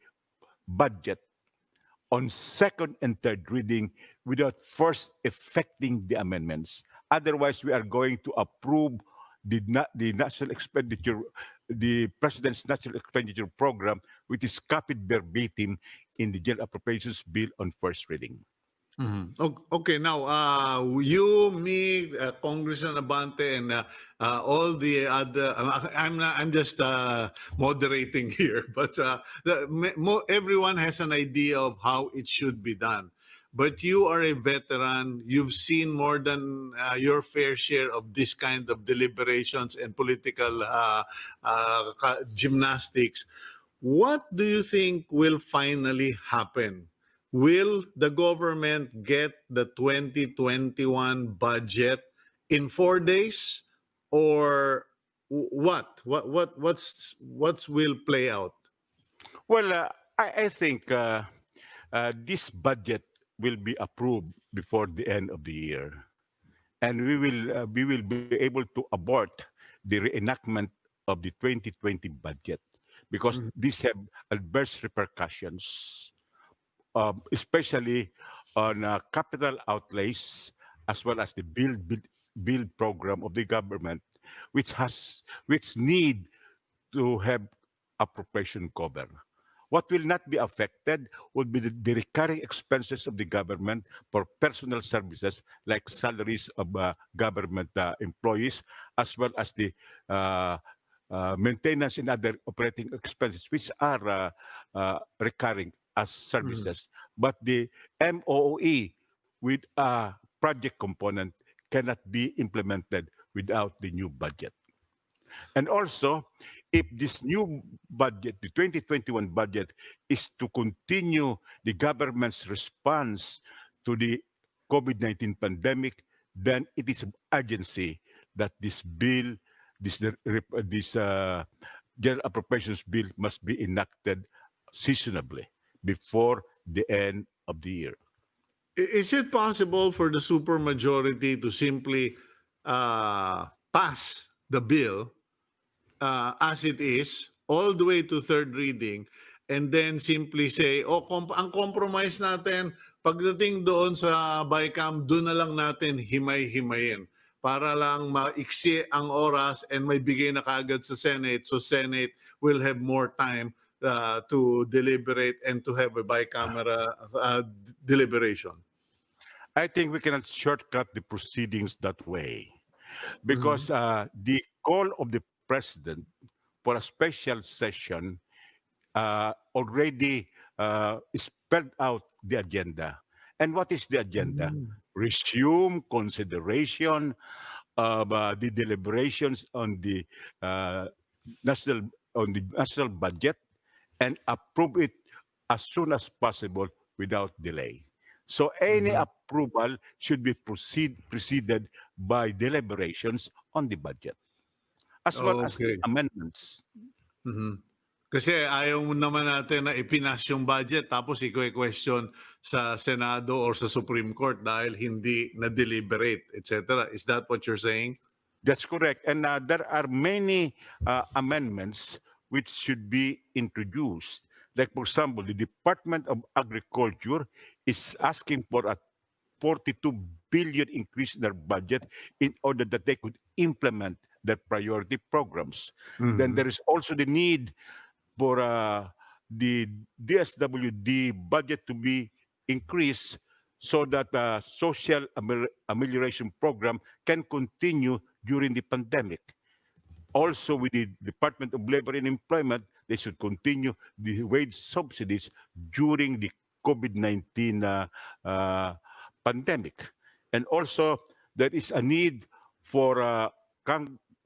budget on second and third reading without first effecting the amendments. Otherwise, we are going to approve the national expenditure, the president's national expenditure program, which is copied verbatim in the general appropriations bill on first reading. Mhm. Okay, now you, me, Congressman Abante, and all the other. I'm just moderating here, but everyone has an idea of how it should be done. But you are a veteran. You've seen more than your fair share of this kind of deliberations and political gymnastics. What do you think will finally happen will the government get the 2021 budget in 4 days, or what will play out? Well, I think this budget will be approved before the end of the year, and we will be able to abort the reenactment of the 2020 budget because Mhm. these have adverse repercussions, especially on capital outlays as well as the build program of the government, which need to have appropriation cover. What will not be affected would be the recurring expenses of the government for personal services like salaries of government employees, as well as the uh, maintenance and other operating expenses, which are recurring as Mhm. services. But the MOE with a project component cannot be implemented without the new budget. And also, if this new budget, the 2021 budget, is to continue the government's response to the COVID-19 pandemic, then it is of urgency that this bill, this general appropriations bill must be enacted seasonably before the end of the year. Is it possible for the supermajority to simply pass the bill as it is all the way to third reading, and then simply say, oh, ang compromise natin, pagdating doon sa BICAM, doon na lang natin himay-himayin para lang maiksi ang oras and may bigay na kagad sa Senate, so Senate will have more time to deliberate and to have a bicameral deliberation? I think we cannot shortcut the proceedings that way, because Mhm. the call of the president for a special session already spelled out the agenda. And what is the agenda? Mm. Resume consideration of the deliberations uh, national on the national budget and approve it as soon as possible without delay. So any Mhm. approval should be preceded by deliberations on the budget, as well as the Okay. amendments. Mhm. Kasi ayaw mo naman natin na ipinas yung budget tapos i-question sa Senado or sa Supreme Court dahil hindi na-deliberate, etc. Is that what you're saying? That's correct. And there are many amendments which should be introduced. Like, for example, the Department of Agriculture is asking for a 42 billion increase in their budget in order that they could implement their priority programs. Then Mhm. there is also the need for the DSWD budget to be increased so that the social amelioration program can continue during the pandemic. Also, with the Department of Labor and Employment, they should continue the wage subsidies during the COVID-19 pandemic. And also, there is a need for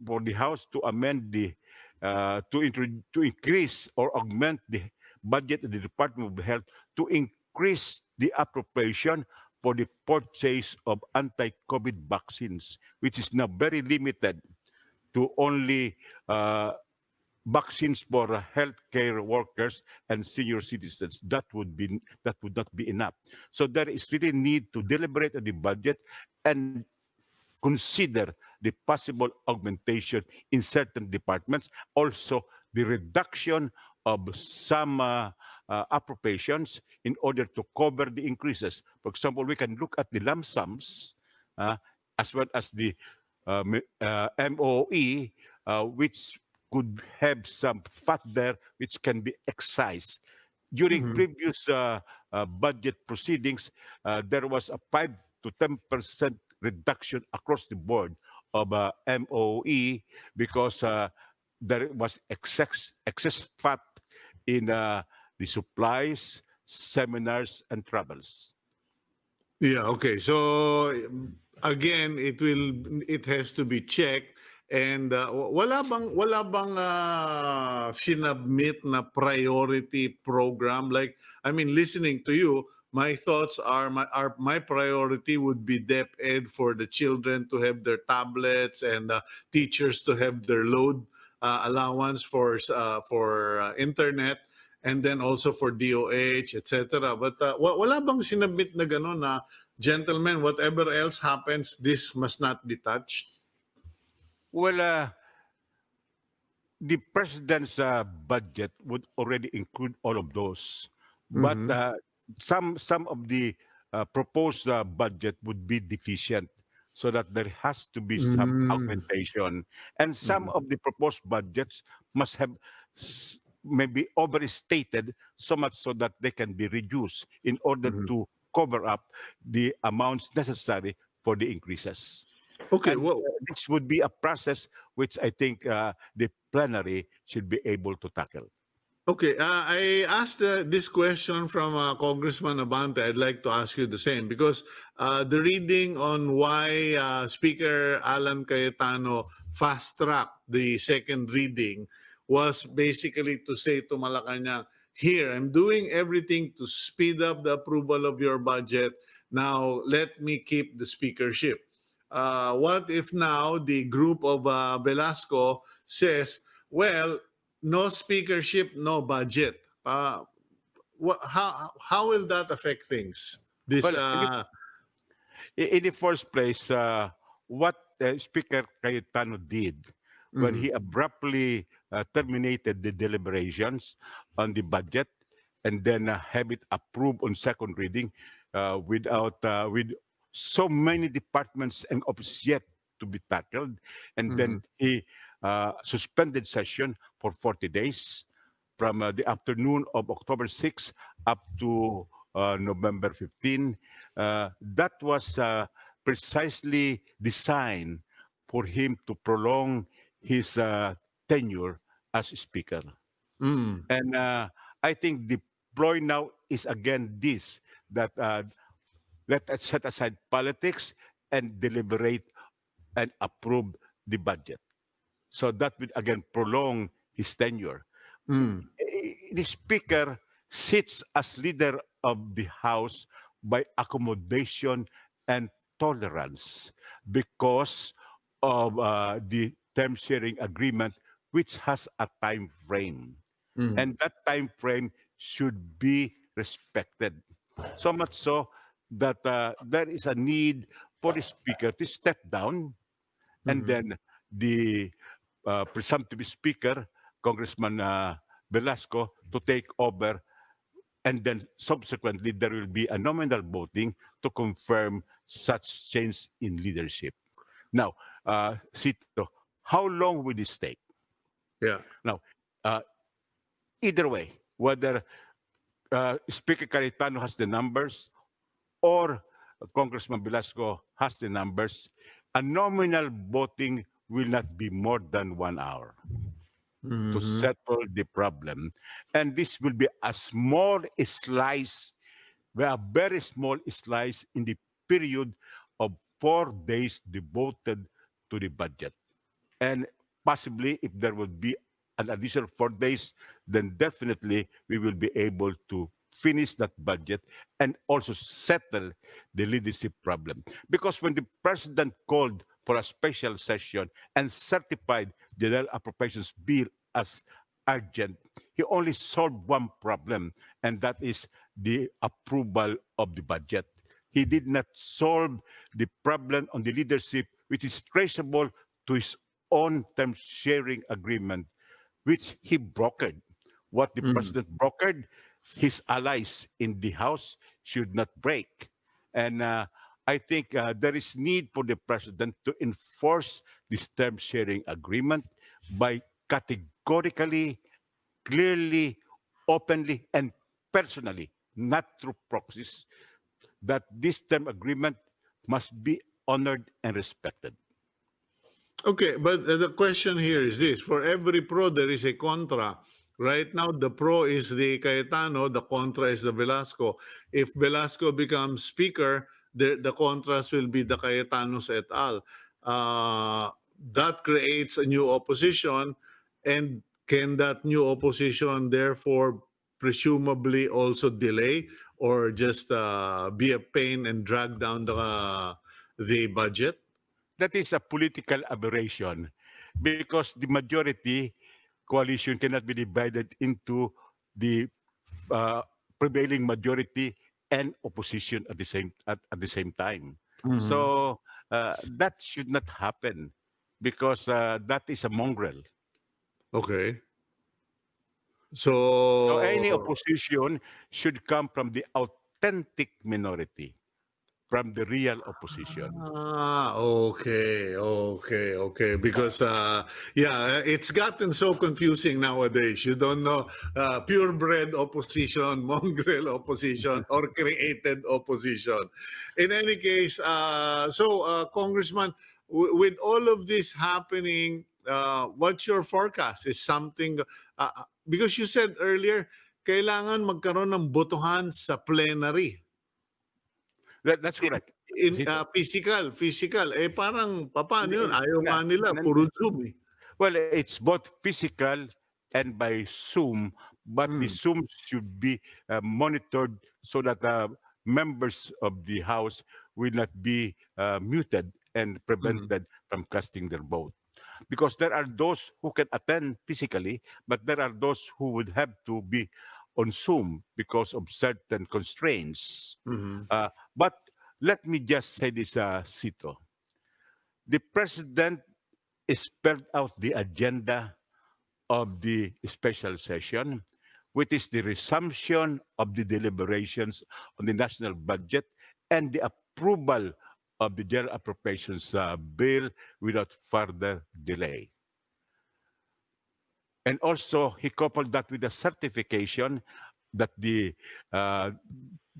for the House to amend the to increase or augment the budget of the Department of Health to increase the appropriation for the purchase of anti-COVID vaccines, which is now very limited to only vaccines for healthcare workers and senior citizens. That would not be enough. So there is really need to deliberate on the budget and consider the possible augmentation in certain departments. Also, the reduction of some appropriations in order to cover the increases. For example, we can look at the lump sums uh, as well as the MOE, which could have some fat there which can be excised. During Mhm. previous budget proceedings, there was a 5 to 10% reduction across the board of MOE because there was excess fat in the supplies, seminars, and travels. Yeah, okay. So again, it has to be checked, and wala bang sinubmit na priority program, like, I mean, listening to you, my thoughts are my priority would be DepEd for the children to have their tablets and teachers to have their load allowance for internet, and then also for DOH, etc. But wala bang sinabit na gano'n na, gentlemen, whatever else happens, this must not be touched? Well, the president's budget would already include all of those, but Mhm. some of the proposed budget would be deficient, so that there has to be some Mm. augmentation, and some Mhm. of the proposed budgets must have maybe overstated so much so that they can be reduced in order Mhm. to cover up the amounts necessary for the increases. Okay, And well, this would be a process which I think the plenary should be able to tackle. okay. I asked this question from Congressman Abante. I'd like to ask you the same, because the reading on why Speaker Allan Cayetano fast-tracked the second reading was basically to say to Malacanang, here, I'm doing everything to speed up the approval of your budget. Now, let me keep the speakership. What if now the group of Velasco says, well, no speakership, no budget? How will that affect things? This Well, in the first place, what Speaker Cayetano did when mhm, he abruptly terminated the deliberations on the budget and then have it approved on second reading with so many departments and offices yet to be tackled, and then mhm, he suspended session for 40 days from the afternoon of October 6 up to November 15. That was precisely designed for him to prolong his tenure as speaker. mm, And I think the ploy now is again this, that let us set aside politics and deliberate and approve the budget. So that would again prolong his tenure. mm, The speaker sits as leader of the house by accommodation and tolerance because of the term sharing agreement, which has a time frame, mm, and that time frame should be respected, so much so that there is a need for the speaker to step down, and mhm, then the presumptive speaker, Congressman Velasco, to take over, and then subsequently there will be a nominal voting to confirm such change in leadership. Now, Cito, how long will this take? yeah. Now, uh, either way, whether Speaker Cayetano has the numbers or Congressman Velasco has the numbers, a nominal voting will not be more than 1 hour to Mhm, settle the problem. And this will be a small slice, a very small slice in the period of 4 days devoted to the budget. And possibly, if there would be an additional 4 days, then definitely we will be able to finish that budget and also settle the leadership problem. Because when the president called for a special session and certified the general appropriations bill as urgent, he only solved one problem, and that is the approval of the budget. He did not solve the problem on the leadership, which is traceable to his own term sharing agreement, which he brokered. What the mm. president brokered, his allies in the House should not break. And I think there is need for the president to enforce this term sharing agreement by categorically, clearly, openly, and personally, not through proxies, that this term agreement must be honored and respected. Okay, but the question here is this: for every pro, there is a contra. Right now, the pro is the Cayetano, the contra is the Velasco. If Velasco becomes speaker, the contras will be the Cayetanos et al. That creates a new opposition, and can that new opposition therefore presumably also delay or just be a pain and drag down the budget? That is a political aberration because the majority coalition cannot be divided into the uh, prevailing majority and opposition at the same time. Mhm. So that should not happen because that is a mongrel. Okay. So any So, opposition should come from the authentic minority, from the real opposition. okay. Because yeah, it's gotten so confusing nowadays. You don't know purebred opposition, mongrel opposition, or created opposition. In any case, Congressman, with all of this happening, what's your forecast? Is something because you said earlier, kailangan magkaroon ng botohan sa plenary. That's correct. In Zito. physical. Eh parang papaano yun? Hindi- Ayaw nga na- nila, na- puro Zoom eh. Well, it's both physical and by Zoom, but the Mm, Zoom should be monitored so that members of the House will not be muted and mm, prevented from casting their vote. Because there are those who can attend physically, but there are those who would have to be on Zoom because of certain constraints. mhm, But let me just say this, Cito. The president spelled out the agenda of the special session, which is the resumption of the deliberations on the national budget and the approval of the general appropriations bill without further delay. And also, he coupled that with a certification that the uh,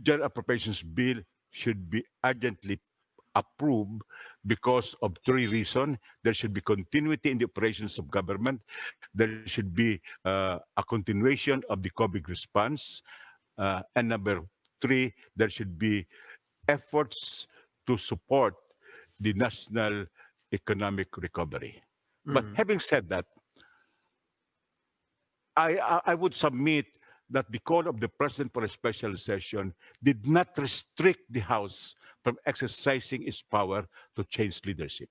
general appropriations bill should be urgently approved because of three reasons. There should be continuity in the operations of government. There should be a continuation of the COVID response. And number three, there should be efforts to support the national economic recovery. But mhm. having said that, I would submit that the call of the president for a special session did not restrict the House from exercising its power to change leadership.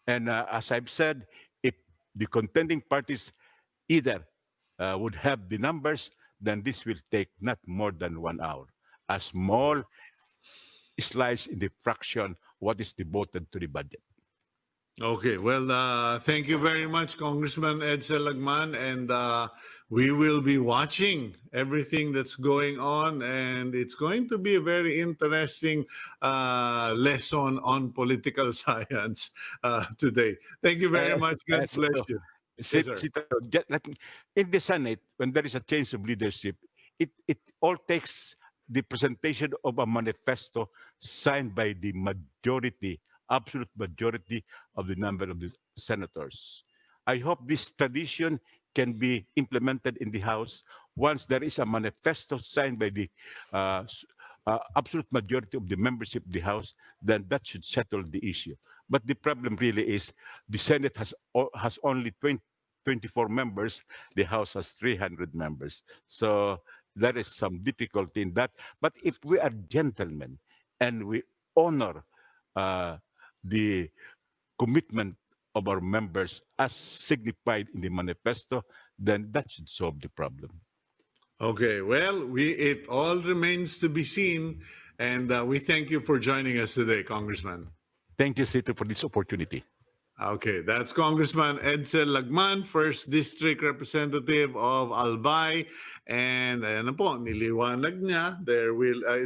And as I've said, if the contending parties either would have the numbers, then this will take not more than 1 hour. A small slice in the fraction what is devoted to the budget. Okay, well, thank you very much, Congressman Edcel Lagman, and we will be watching everything that's going on, and it's going to be a very interesting lesson on political science today. Thank you very much. God bless So, you. Yes, sir. in the Senate, when there is a change of leadership, it all takes the presentation of a manifesto signed by the majority, absolute majority of the number of the senators. I hope this tradition can be implemented in the House once there is a manifesto signed by the absolute majority of the membership of the House, then that should settle the issue. But the problem really is the Senate has only 24 members, the House has 300 members. So there is some difficulty in that. But if we are gentlemen and we honor the commitment of our members as signified in the manifesto, then that should solve the problem. Okay, well, it all remains to be seen, and we thank you for joining us today, Congressman. Thank you, Cito, for this opportunity. Okay, that's Congressman Edcel Lagman, 1st District Representative of Albay. And ayan na po, niliwanag niya, it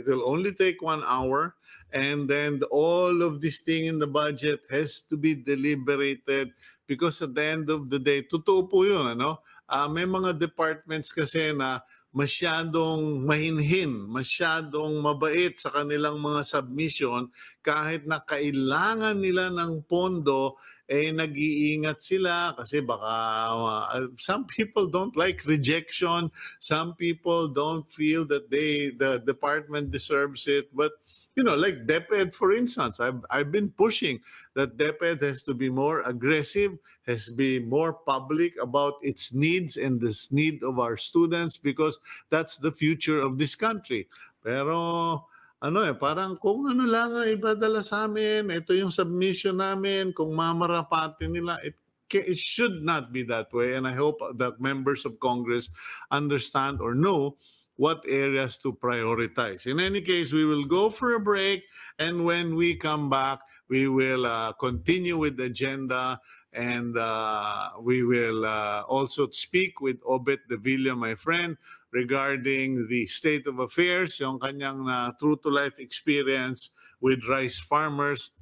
will only take 1 hour. And then all of this thing in the budget has to be deliberated because at the end of the day, totoo po yun, ano? May mga departments kasi na masyadong mahinhin, masyadong mabait sa kanilang mga submission kahit na kailangan nila ng pondo, eh nag-iingat sila kasi baka some people don't like rejection, some people don't feel that the department deserves it, but you know, like DepEd for instance, I've been pushing that DepEd has to be more aggressive, has to be more public about its needs and this need of our students, because that's the future of this country. Pero parang kung ano lang ang ibadala sa amin, ito yung submission namin, kung mamarapatin nila, it should not be that way. And I hope that members of Congress understand or know what areas to prioritize. In any case, we will go for a break, and when we come back, we will continue with the agenda, and we will also speak with Roderick de Villa, my friend, regarding the state of affairs, yung kanyang true-to-life experience with rice farmers.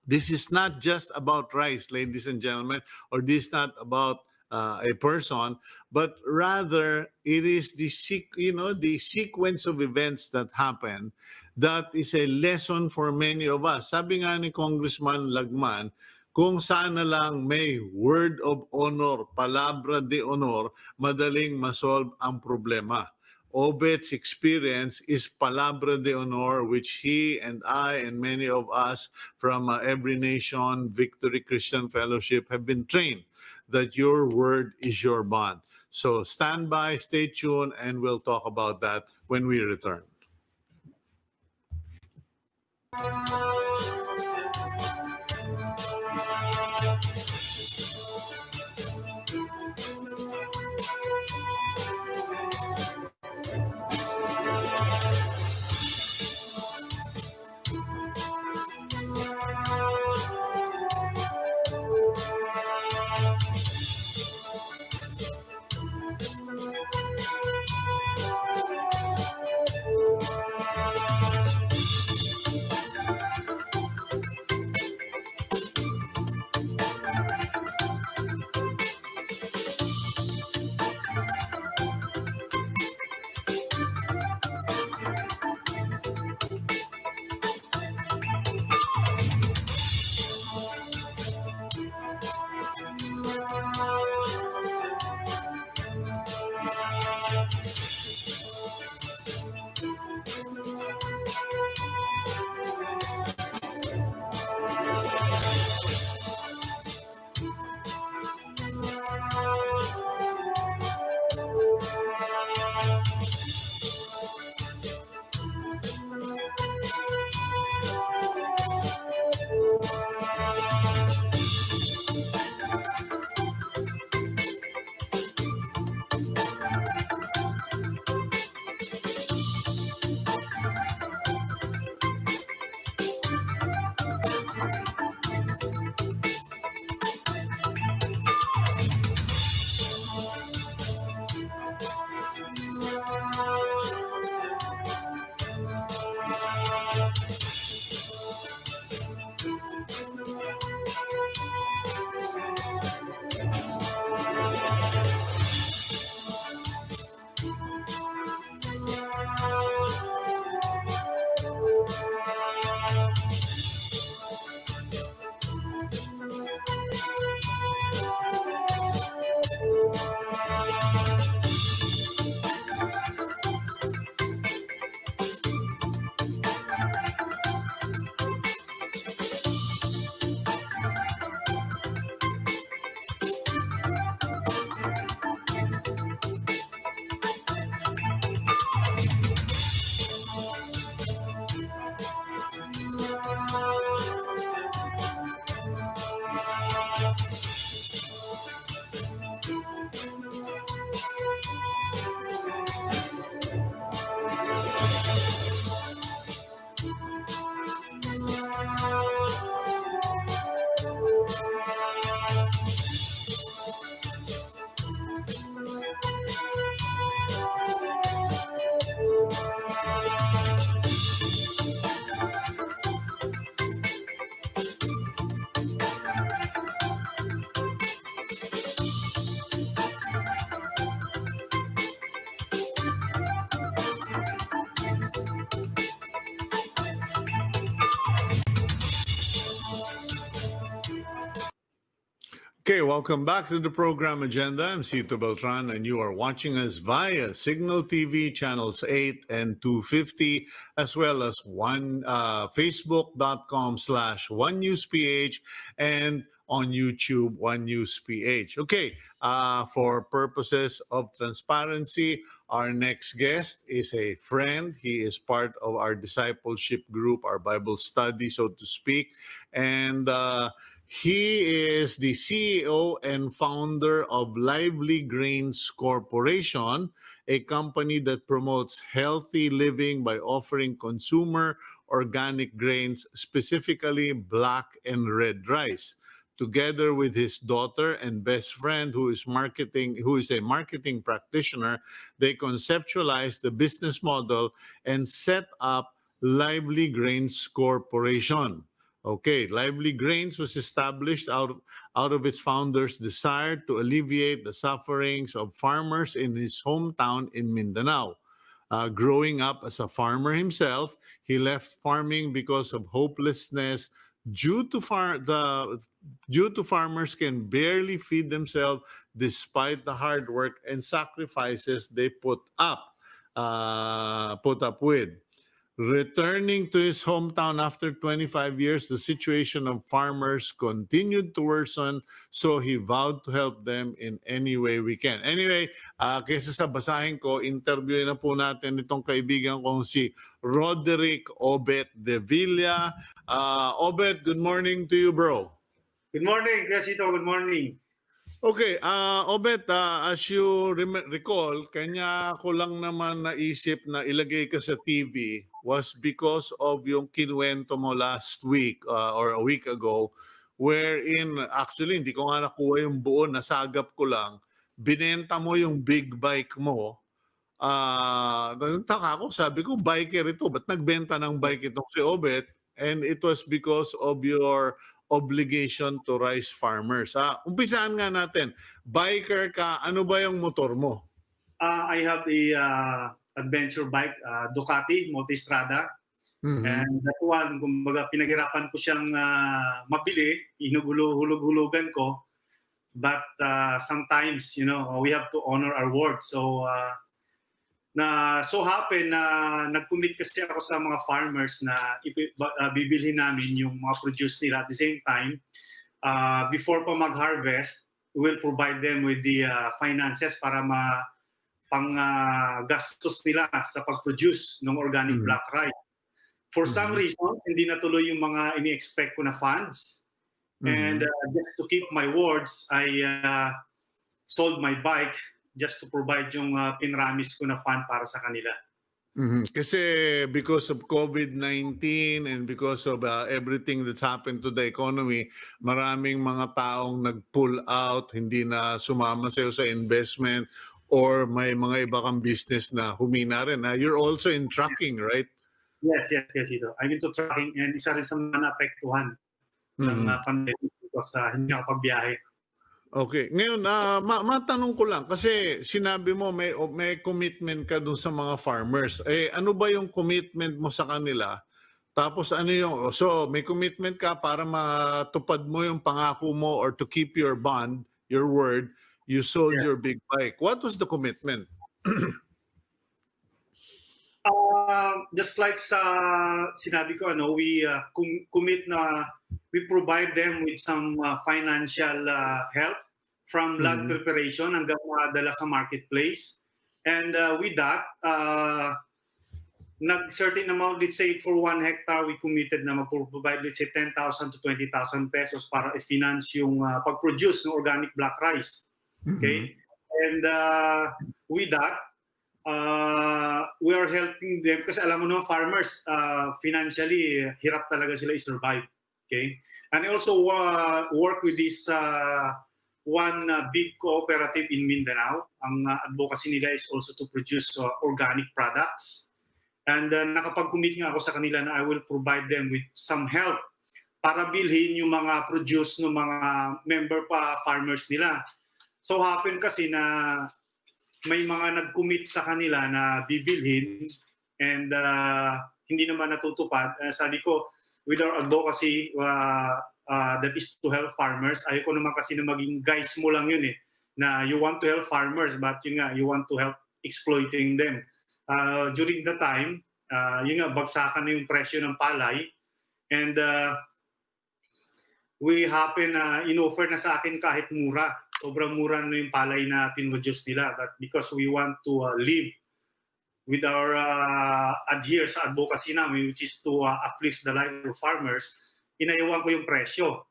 This is not just about rice, ladies and gentlemen, or this is not about a person, but rather it is the sequence of events that happen that is a lesson for many of us. Sabi nga ni Congressman Lagman, kung sana lang may word of honor, palabra de honor, madaling masolve ang problema. Obet's experience is palabra de honor, which he and I and many of us from Every Nation Victory Christian Fellowship have been trained that your word is your bond. So stand by, stay tuned, and we'll talk about that when we return. Okay, welcome back to the program agenda. I'm Cito Beltran, and you are watching us via Signal TV channels 8 and 250, as well as facebook.com/OneNewsPH and on YouTube, One News PH. Okay, for purposes of transparency, our next guest is a friend. He is part of our discipleship group, our Bible study, so to speak, and he is the CEO and founder of Lively Grains Corporation, a company that promotes healthy living by offering consumer organic grains, specifically black and red rice. Together with his daughter and best friend who is a marketing practitioner, they conceptualized the business model and set up Lively Grains Corporation. Okay, Lively Grains was established out of its founder's desire to alleviate the sufferings of farmers in his hometown in Mindanao. Growing up as a farmer himself, he left farming because of hopelessness due to farmers can barely feed themselves despite the hard work and sacrifices they put up with. Returning to his hometown after 25 years, the situation of farmers continued to worsen, so he vowed to help them in any way we can. Anyway, kaysa sa basahin ko, interviewin na po natin itong kaibigan kong si Roderick de Villa. Obet, good morning to you, bro. Good morning, Cito. Good morning. Okay, Obet, as you recall, kanya ko lang naman naisip na ilagay ka sa TV was because of yung kinuwento mo last week or a week ago, wherein actually hindi ko nga nakuha yung buo, nasagap ko lang, binenta mo yung big bike mo. Nagtaka ako, sabi ko, biker ito, ba't nagbenta ng bike itong si Obet? And it was because of your obligation to rice farmers. Umpisaan nga natin, biker ka, ano ba yung motor mo? I have a adventure bike, Ducati Multistrada. Mhm. And that one, kumbaga, pinaghirapan ko siyang mabili, hinugulog-hulugan ko. But sometimes, we have to honor our word. So, so happen na nag-commit kasi ako sa mga farmers na bibilhin namin yung mga produce nila. At the same time, before pa mag-harvest, we will provide them with the finances para pang-gastos nila sa pag-produce ng organic black rice. For some reason, hindi natuloy yung mga ini-expect ko na funds. And just to keep my words, I sold my bike just to provide yung pinramis ko na fund para sa kanila. Kasi because of COVID-19 and because of everything that's happened to the economy, maraming mga taong nag-pull out, hindi na sumama sa'yo sa investment, or may mga iba kang business na humina rin. You're also in trucking, right? Yes, ito. I'm into trucking and isa rin sa mga naapektuhan ng pandemic because hindi ako pagbiyahe. Okay. Ngayon, matanong ko lang, kasi sinabi mo may commitment ka dun sa mga farmers. Ano ba yung commitment mo sa kanila? Tapos ano yung, so may commitment ka para matupad mo yung pangako mo or to keep your bond, your word, you sold your big bike. What was the commitment? Just like sa sinabi ko, we commit na we provide them with some financial help from land preparation hanggang madala sa marketplace. And with that, certain amount, let's say for 1 hectare, we committed na mag-provide, let's say 10,000 to 20,000 pesos para i-finance yung pag-produce ng organic black rice. Okay? And with that, we are helping them kasi alam mo naman farmers financially hirap talaga sila i-survive. Okay? And I also work with this one big cooperative in Mindanao. Ang advocacy nila is also to produce organic products. And nakapag-commit nga ako sa kanila na I will provide them with some help para bilhin yung mga produce ng mga member farmers nila. So happen kasi na may mga nag-commit sa kanila na bibilhin and hindi naman natutupad. Sabi ko, with our advocacy, that is to help farmers. Ayoko naman kasi na maging guys mo lang yun na you want to help farmers but yun nga, you want to help exploiting them. During the time, yun nga, bagsakan na yung presyo ng palay and we happen na in-offer na sa akin kahit mura. Sobrang mura na yung palay na pinroduce nila. But because we want to live with our adhere sa advocacy namin, which is to uplift the life of farmers, inayawan ko yung presyo.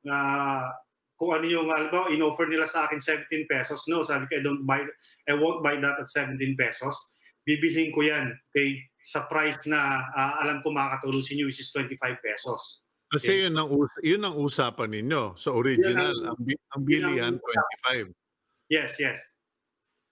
Kung ano yung, alba, in-offer nila sa akin 17 pesos. No, sabi ko, I won't buy that at 17 pesos. Bibilhin ko yan, okay, sa price na alam ko makakatulong sa inyo, which is 25 pesos. Kasi yun ang usapan ninyo. So original, ang bilihan 25. Yes.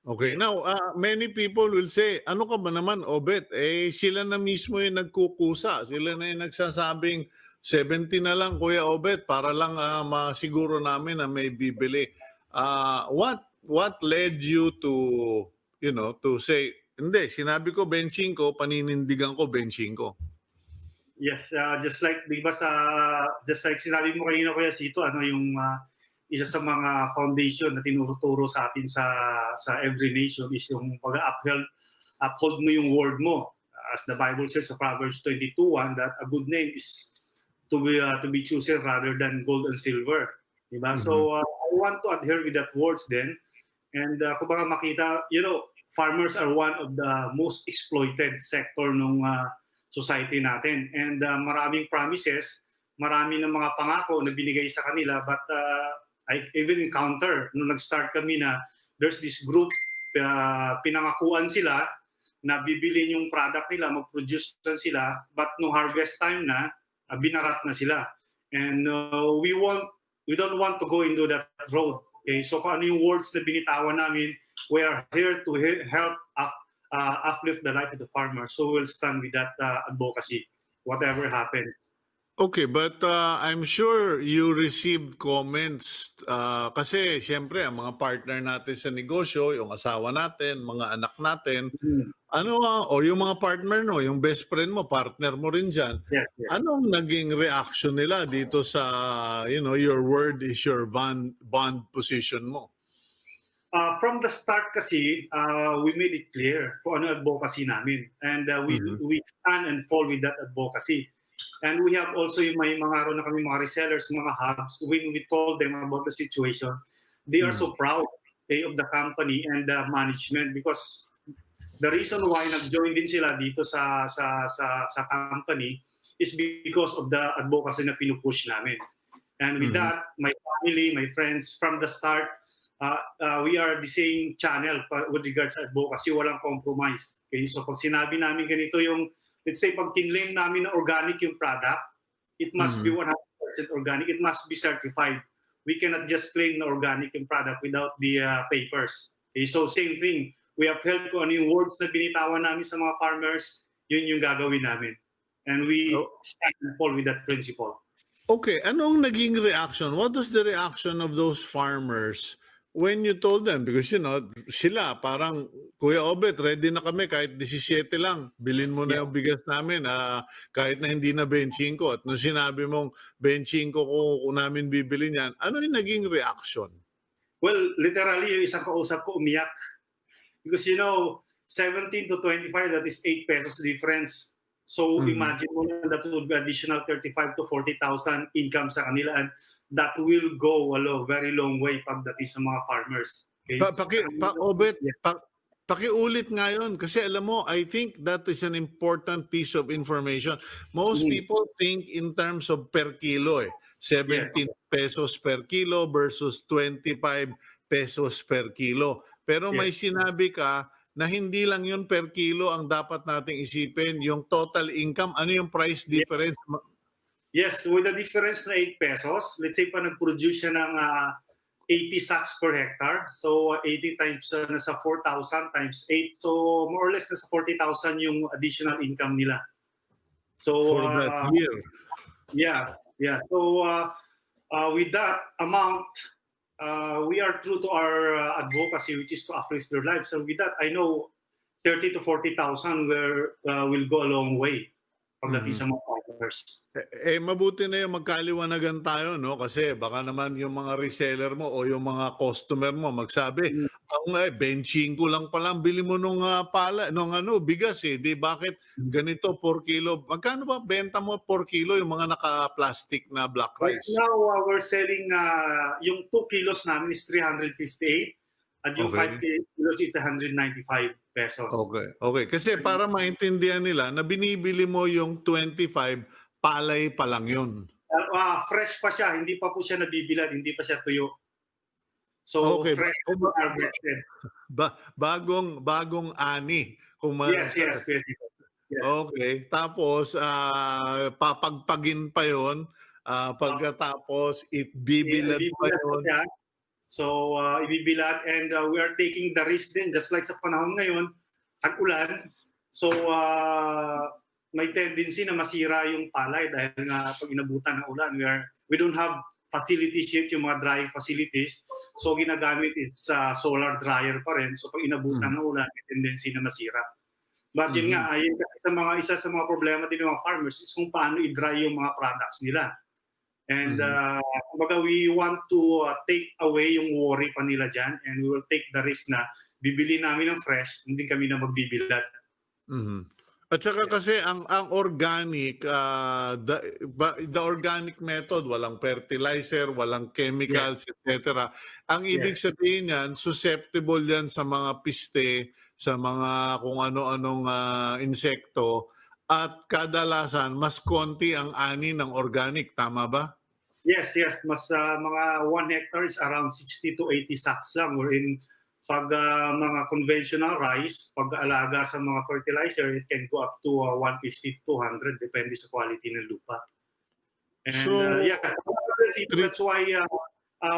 Okay. Now, many people will say, ano ka ba naman, Obet? Sila na mismo yung nagkukusa. Sila na yung nagsasabing 70 na lang, Kuya Obet, para lang masiguro namin na may bibili. What led you to, to say, hindi, sinabi ko 25, paninindigan ko 25. Yes, just like sinabi mo kanina, Kuya Cito, yung isa sa mga foundation na tinuturo sa atin sa every nation is yung uphold mo yung word mo. As the Bible says sa Proverbs 22:1 that a good name is to be chosen rather than gold and silver. Diba? Mm-hmm. So I want to adhere with that words then. And kung baka makita, farmers are one of the most exploited sector ng society natin. And maraming promises, marami ng mga pangako na binigay sa kanila. But I even encounter, nung nag-start kami na there's this group, pinangakuan sila na bibili yung product nila, mag-produce sila. But nung harvest time na, binarat na sila. And we don't want to go into that road. Okay? So kung ano yung words na binitawan namin, we are here to help uplift the life of the farmer. So we'll stand with that advocacy, whatever happens. Okay, but I'm sure you received comments kasi siyempre ang mga partner natin sa negosyo, yung asawa natin, mga anak natin, o yung mga partner yung best friend mo, partner mo rin dyan. Yes. Anong naging reaction nila dito sa, your word is your bond position mo? From the start kasi, we made it clear kung ano advocacy namin. And we stand and fall with that advocacy. And we have also may mga araw na kami mga resellers, mga hubs, when we told them about the situation, they are so proud of the company and the management because the reason why nag-join din sila dito sa company is because of the advocacy na pinupush namin. And with that, my family, my friends, from the start, we are the same channel with regards to advocacy, walang compromise. Okay? So pag sinabi namin ganito yung, let's say pag kinlaim namin na organic yung product, it must be 100% organic, it must be certified. We cannot just claim na organic yung product without the papers. Okay? So same thing, we upheld kung ano yung words na binitawan namin sa mga farmers, yun yung gagawin namin. And we stand and fall with that principle. Okay, anong naging reaction? What was the reaction of those farmers when you told them? Because sila parang, Kuya Obet, ready na kami kahit 17 lang. Bilhin mo na yung bigas namin kahit na hindi na 25. At nung sinabi mong 25 ko namin bibili niyan, ano yung naging reaction? Well, literally, yung isang kausap ko umiyak. Because 17 to 25, that is 8 pesos difference. So imagine mo na that would be additional 35 to 40,000 income sa kanila. And that will go a very long way pagdating sa mga farmers. Okay? Obet, pakiulit nga yun. Kasi alam mo, I think that is an important piece of information. Most people think in terms of per kilo. 17 pesos per kilo versus 25 pesos per kilo. Pero may sinabi ka na hindi lang yun per kilo ang dapat nating isipin. Yung total income, ano yung price difference? Yes, with the difference na 8 pesos, let's say pa nag-produce siya ng 80 sacks per hectare. So 80 times nasa 4,000 times 8. So more or less nasa 40,000 yung additional income nila. So for that year. Yeah. So with that amount, we are true to our advocacy, which is to uplift their lives. So with that, I know 30 to 40,000 will go a long way pagdating sa mga farmers. farmers. Mabuti na yung magkaliwanagan tayo, no? Kasi baka naman yung mga reseller mo o yung mga customer mo magsabi, ang 25 lang pala, bili mo nung bigas eh. Di bakit ganito 4 kilo? Magkano ba benta mo 4 kilo yung mga naka-plastic na black Right rice? now, we're selling, yung 2 kilos namin is 358 at yung Okay. 5 kilos is 195 pesos. Okay. Okay. Kasi para maintindihan nila na binibili mo yung 25, palay pa lang yun. Fresh pa siya, hindi pa po siya nabibilad, hindi pa siya tuyo. So, Okay. fresh harvested. Bagong ani. Kung Yes. Yes. Okay. Tapos, papagpagin pa yon. Pagkatapos, ibibilad pa yon. siya. So, ibibilad and we are taking the risk din, just like sa panahon ngayon, tag-ulan. So, may tendency na masira yung palay dahil nga pag inabutan ng ulan, we don't have facilities yet, yung mga drying facilities. So, ginagamit is solar dryer pa rin. So, pag inabutan ng ulan, may tendency na masira. But yun nga, ayun kasi isa sa mga problema din ng mga farmers is kung paano i-dry yung mga products nila. And kumbaga we want to take away yung worry pa nila dyan and we will take the risk na bibili namin ng fresh, hindi kami na magbibilad. At saka kasi ang organic, the organic method, walang fertilizer, walang chemicals, etc. Ang ibig sabihin yan, susceptible yan sa mga piste, sa mga kung ano-anong insekto, at kadalasan mas konti ang ani ng organic, tama ba? Yes. Mas mga 1 hectare is around 60 to 80 sacks lang. Wherein pag mga conventional rice, pag-alaga sa mga fertilizer, it can go up to 150 to 200 depende sa quality ng lupa. And that's why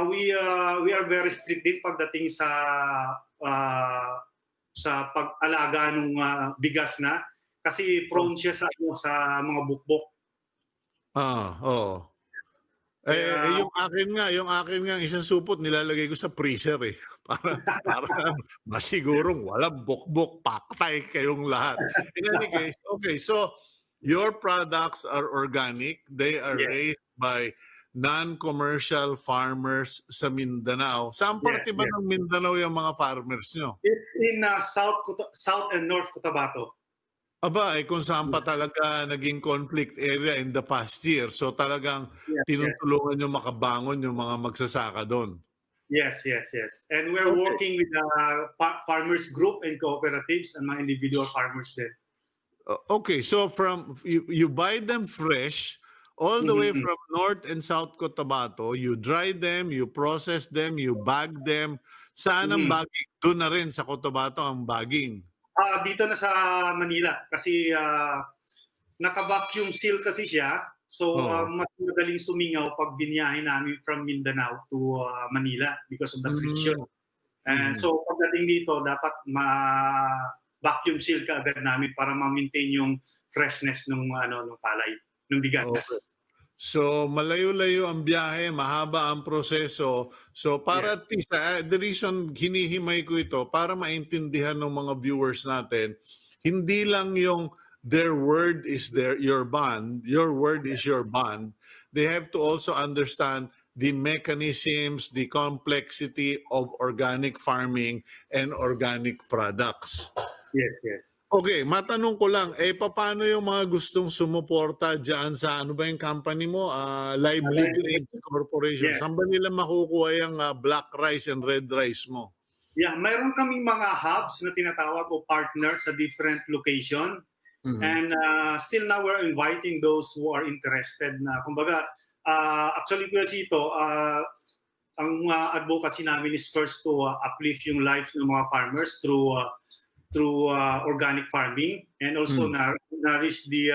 we are very strict din pagdating sa pag-alaga ng bigas na kasi prone siya sa mga bukbok. Yung akin nga isang supot nilalagay ko sa freezer para masigurong walang bukbok, patay kayong lahat. In any case, okay, so your products are organic, they are raised by non-commercial farmers sa Mindanao. Saan parte ba ng Mindanao yung mga farmers nyo? It's in South and North Cotabato. Kung saan pa talaga naging conflict area in the past year. So talagang tinutulungan nyo makabangon yung mga magsasaka doon. Yes. And we're working with farmers group and cooperatives and mga individual farmers din. Okay, so from you buy them fresh all the way from North and South Cotabato, you dry them, you process them, you bag them. Saan ang bagging? Doon na rin sa Cotabato ang bagging. Dito na sa Manila kasi naka-vacuum seal kasi siya. So mas madaling sumingaw pag binyahe namin from Mindanao to Manila because of the friction. And so pagdating dito dapat ma-vacuum seal ka agad namin para ma-maintain yung freshness ng palay, ng bigas. Okay. So malayo-layo ang biyahe, mahaba ang proseso. So para at least, the reason hinihimay ko ito, para maintindihan ng mga viewers natin, hindi lang yung their word is your bond, your word is your bond. They have to also understand the mechanisms, the complexity of organic farming and organic products. Yes. Okay, matanong ko lang, paano yung mga gustong sumuporta dyan sa, ano ba yung company mo? Lively Grains Corporation. Saan ba nila makukuha yung black rice and red rice mo? Yeah, mayroon kaming mga hubs na tinatawag o partners sa different location. And still now we're inviting those who are interested na, kumbaga, actually Kuya Cito, ang advocacy namin is first to uplift yung lives ng mga farmers through organic farming and also nourish the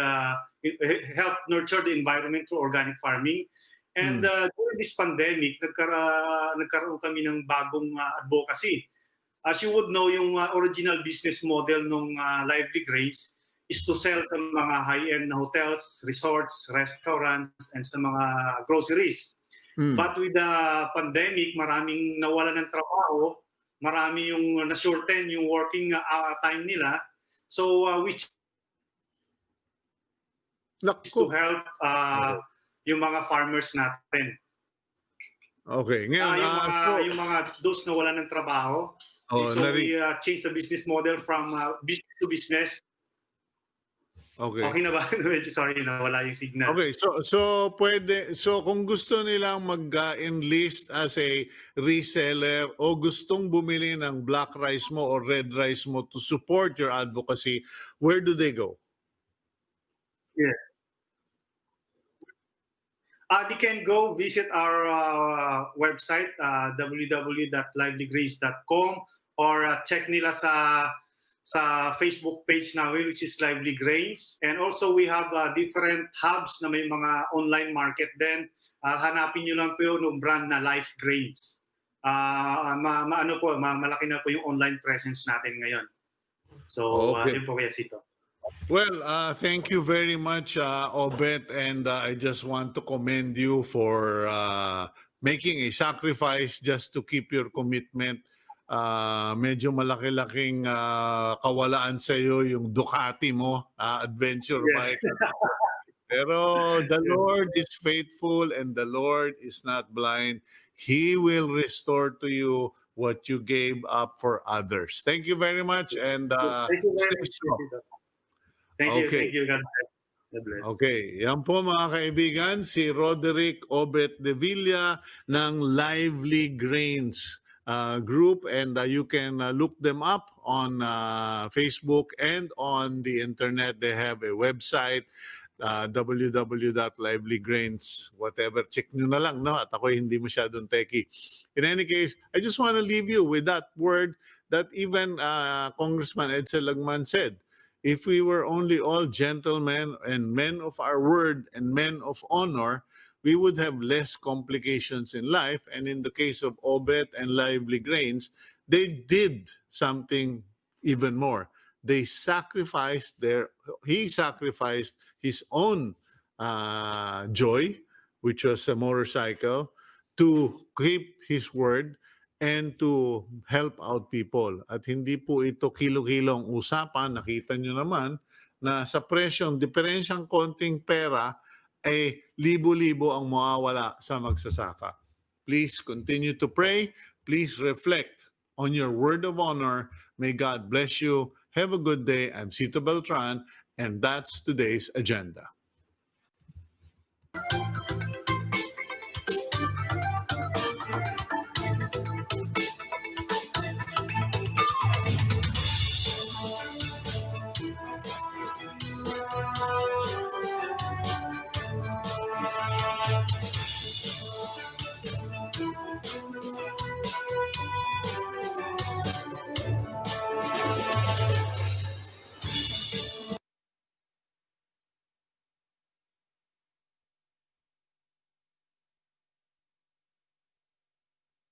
help nurture the environment through organic farming. And during this pandemic, nagkaroon kami ng bagong advocacy. As you would know, yung original business model ng Lively Grains is to sell sa mga high-end na hotels, resorts, restaurants, and sa mga groceries. But with the pandemic, maraming nawala ng trabaho, marami yung na-shorten yung working time nila. So to Naku. help yung mga farmers natin. Okay. Ngayon, Yung mga those na wala ng trabaho. So we change the business model from business to business. okay. Okay na ba? Sorry na wala yung signal. Okay, so kung gusto nilang mag-enlist as a reseller o gustong bumili ng black rice mo or red rice mo to support your advocacy, where do they go? Yeah. They can go visit our website, www.livelygrains.com, or check nila sa Facebook page namin, which is Lively Grains. And also we have different hubs na may mga online market din. Hanapin nyo lang po yung brand na Life Grains. Malaki na po yung online presence natin ngayon. So, Okay. yun po kaya Cito. Well, thank you very much, Obet, and I just want to commend you for making a sacrifice just to keep your commitment. Medyo malaki-laking kawalaan sa iyo yung Ducati mo, adventure Yes. bike. Pero the Lord is faithful and the Lord is not blind. He will restore to you what you gave up for others. Thank you very much, and Thank you very stay much, strong. Cito. Thank you, Okay. thank you. God bless. Okay, yan po mga kaibigan, si Roderick de Villa ng Lively Grains group, and you can look them up on Facebook and on the internet. They have a website, www.livelygrains, whatever. Check nyo na lang, no? At ako hindi masyadong techie. In any case, I just want to leave you with that word that even Congressman Edcel Lagman said. If we were only all gentlemen and men of our word and men of honor, we would have less complications in life. And in the case of Obet and Lively Grains, they did something even more. He sacrificed his own joy, which was a motorcycle, to keep his word and to help out people. At hindi po ito kilo-kilo ang usapan. Nakita nyo naman na sa presyong, diferensyang konting pera, ay libo-libo ang mawawala sa magsasaka. Please continue to pray. Please reflect on your word of honor. May God bless you. Have a good day. I'm Cito Beltran, and that's today's agenda.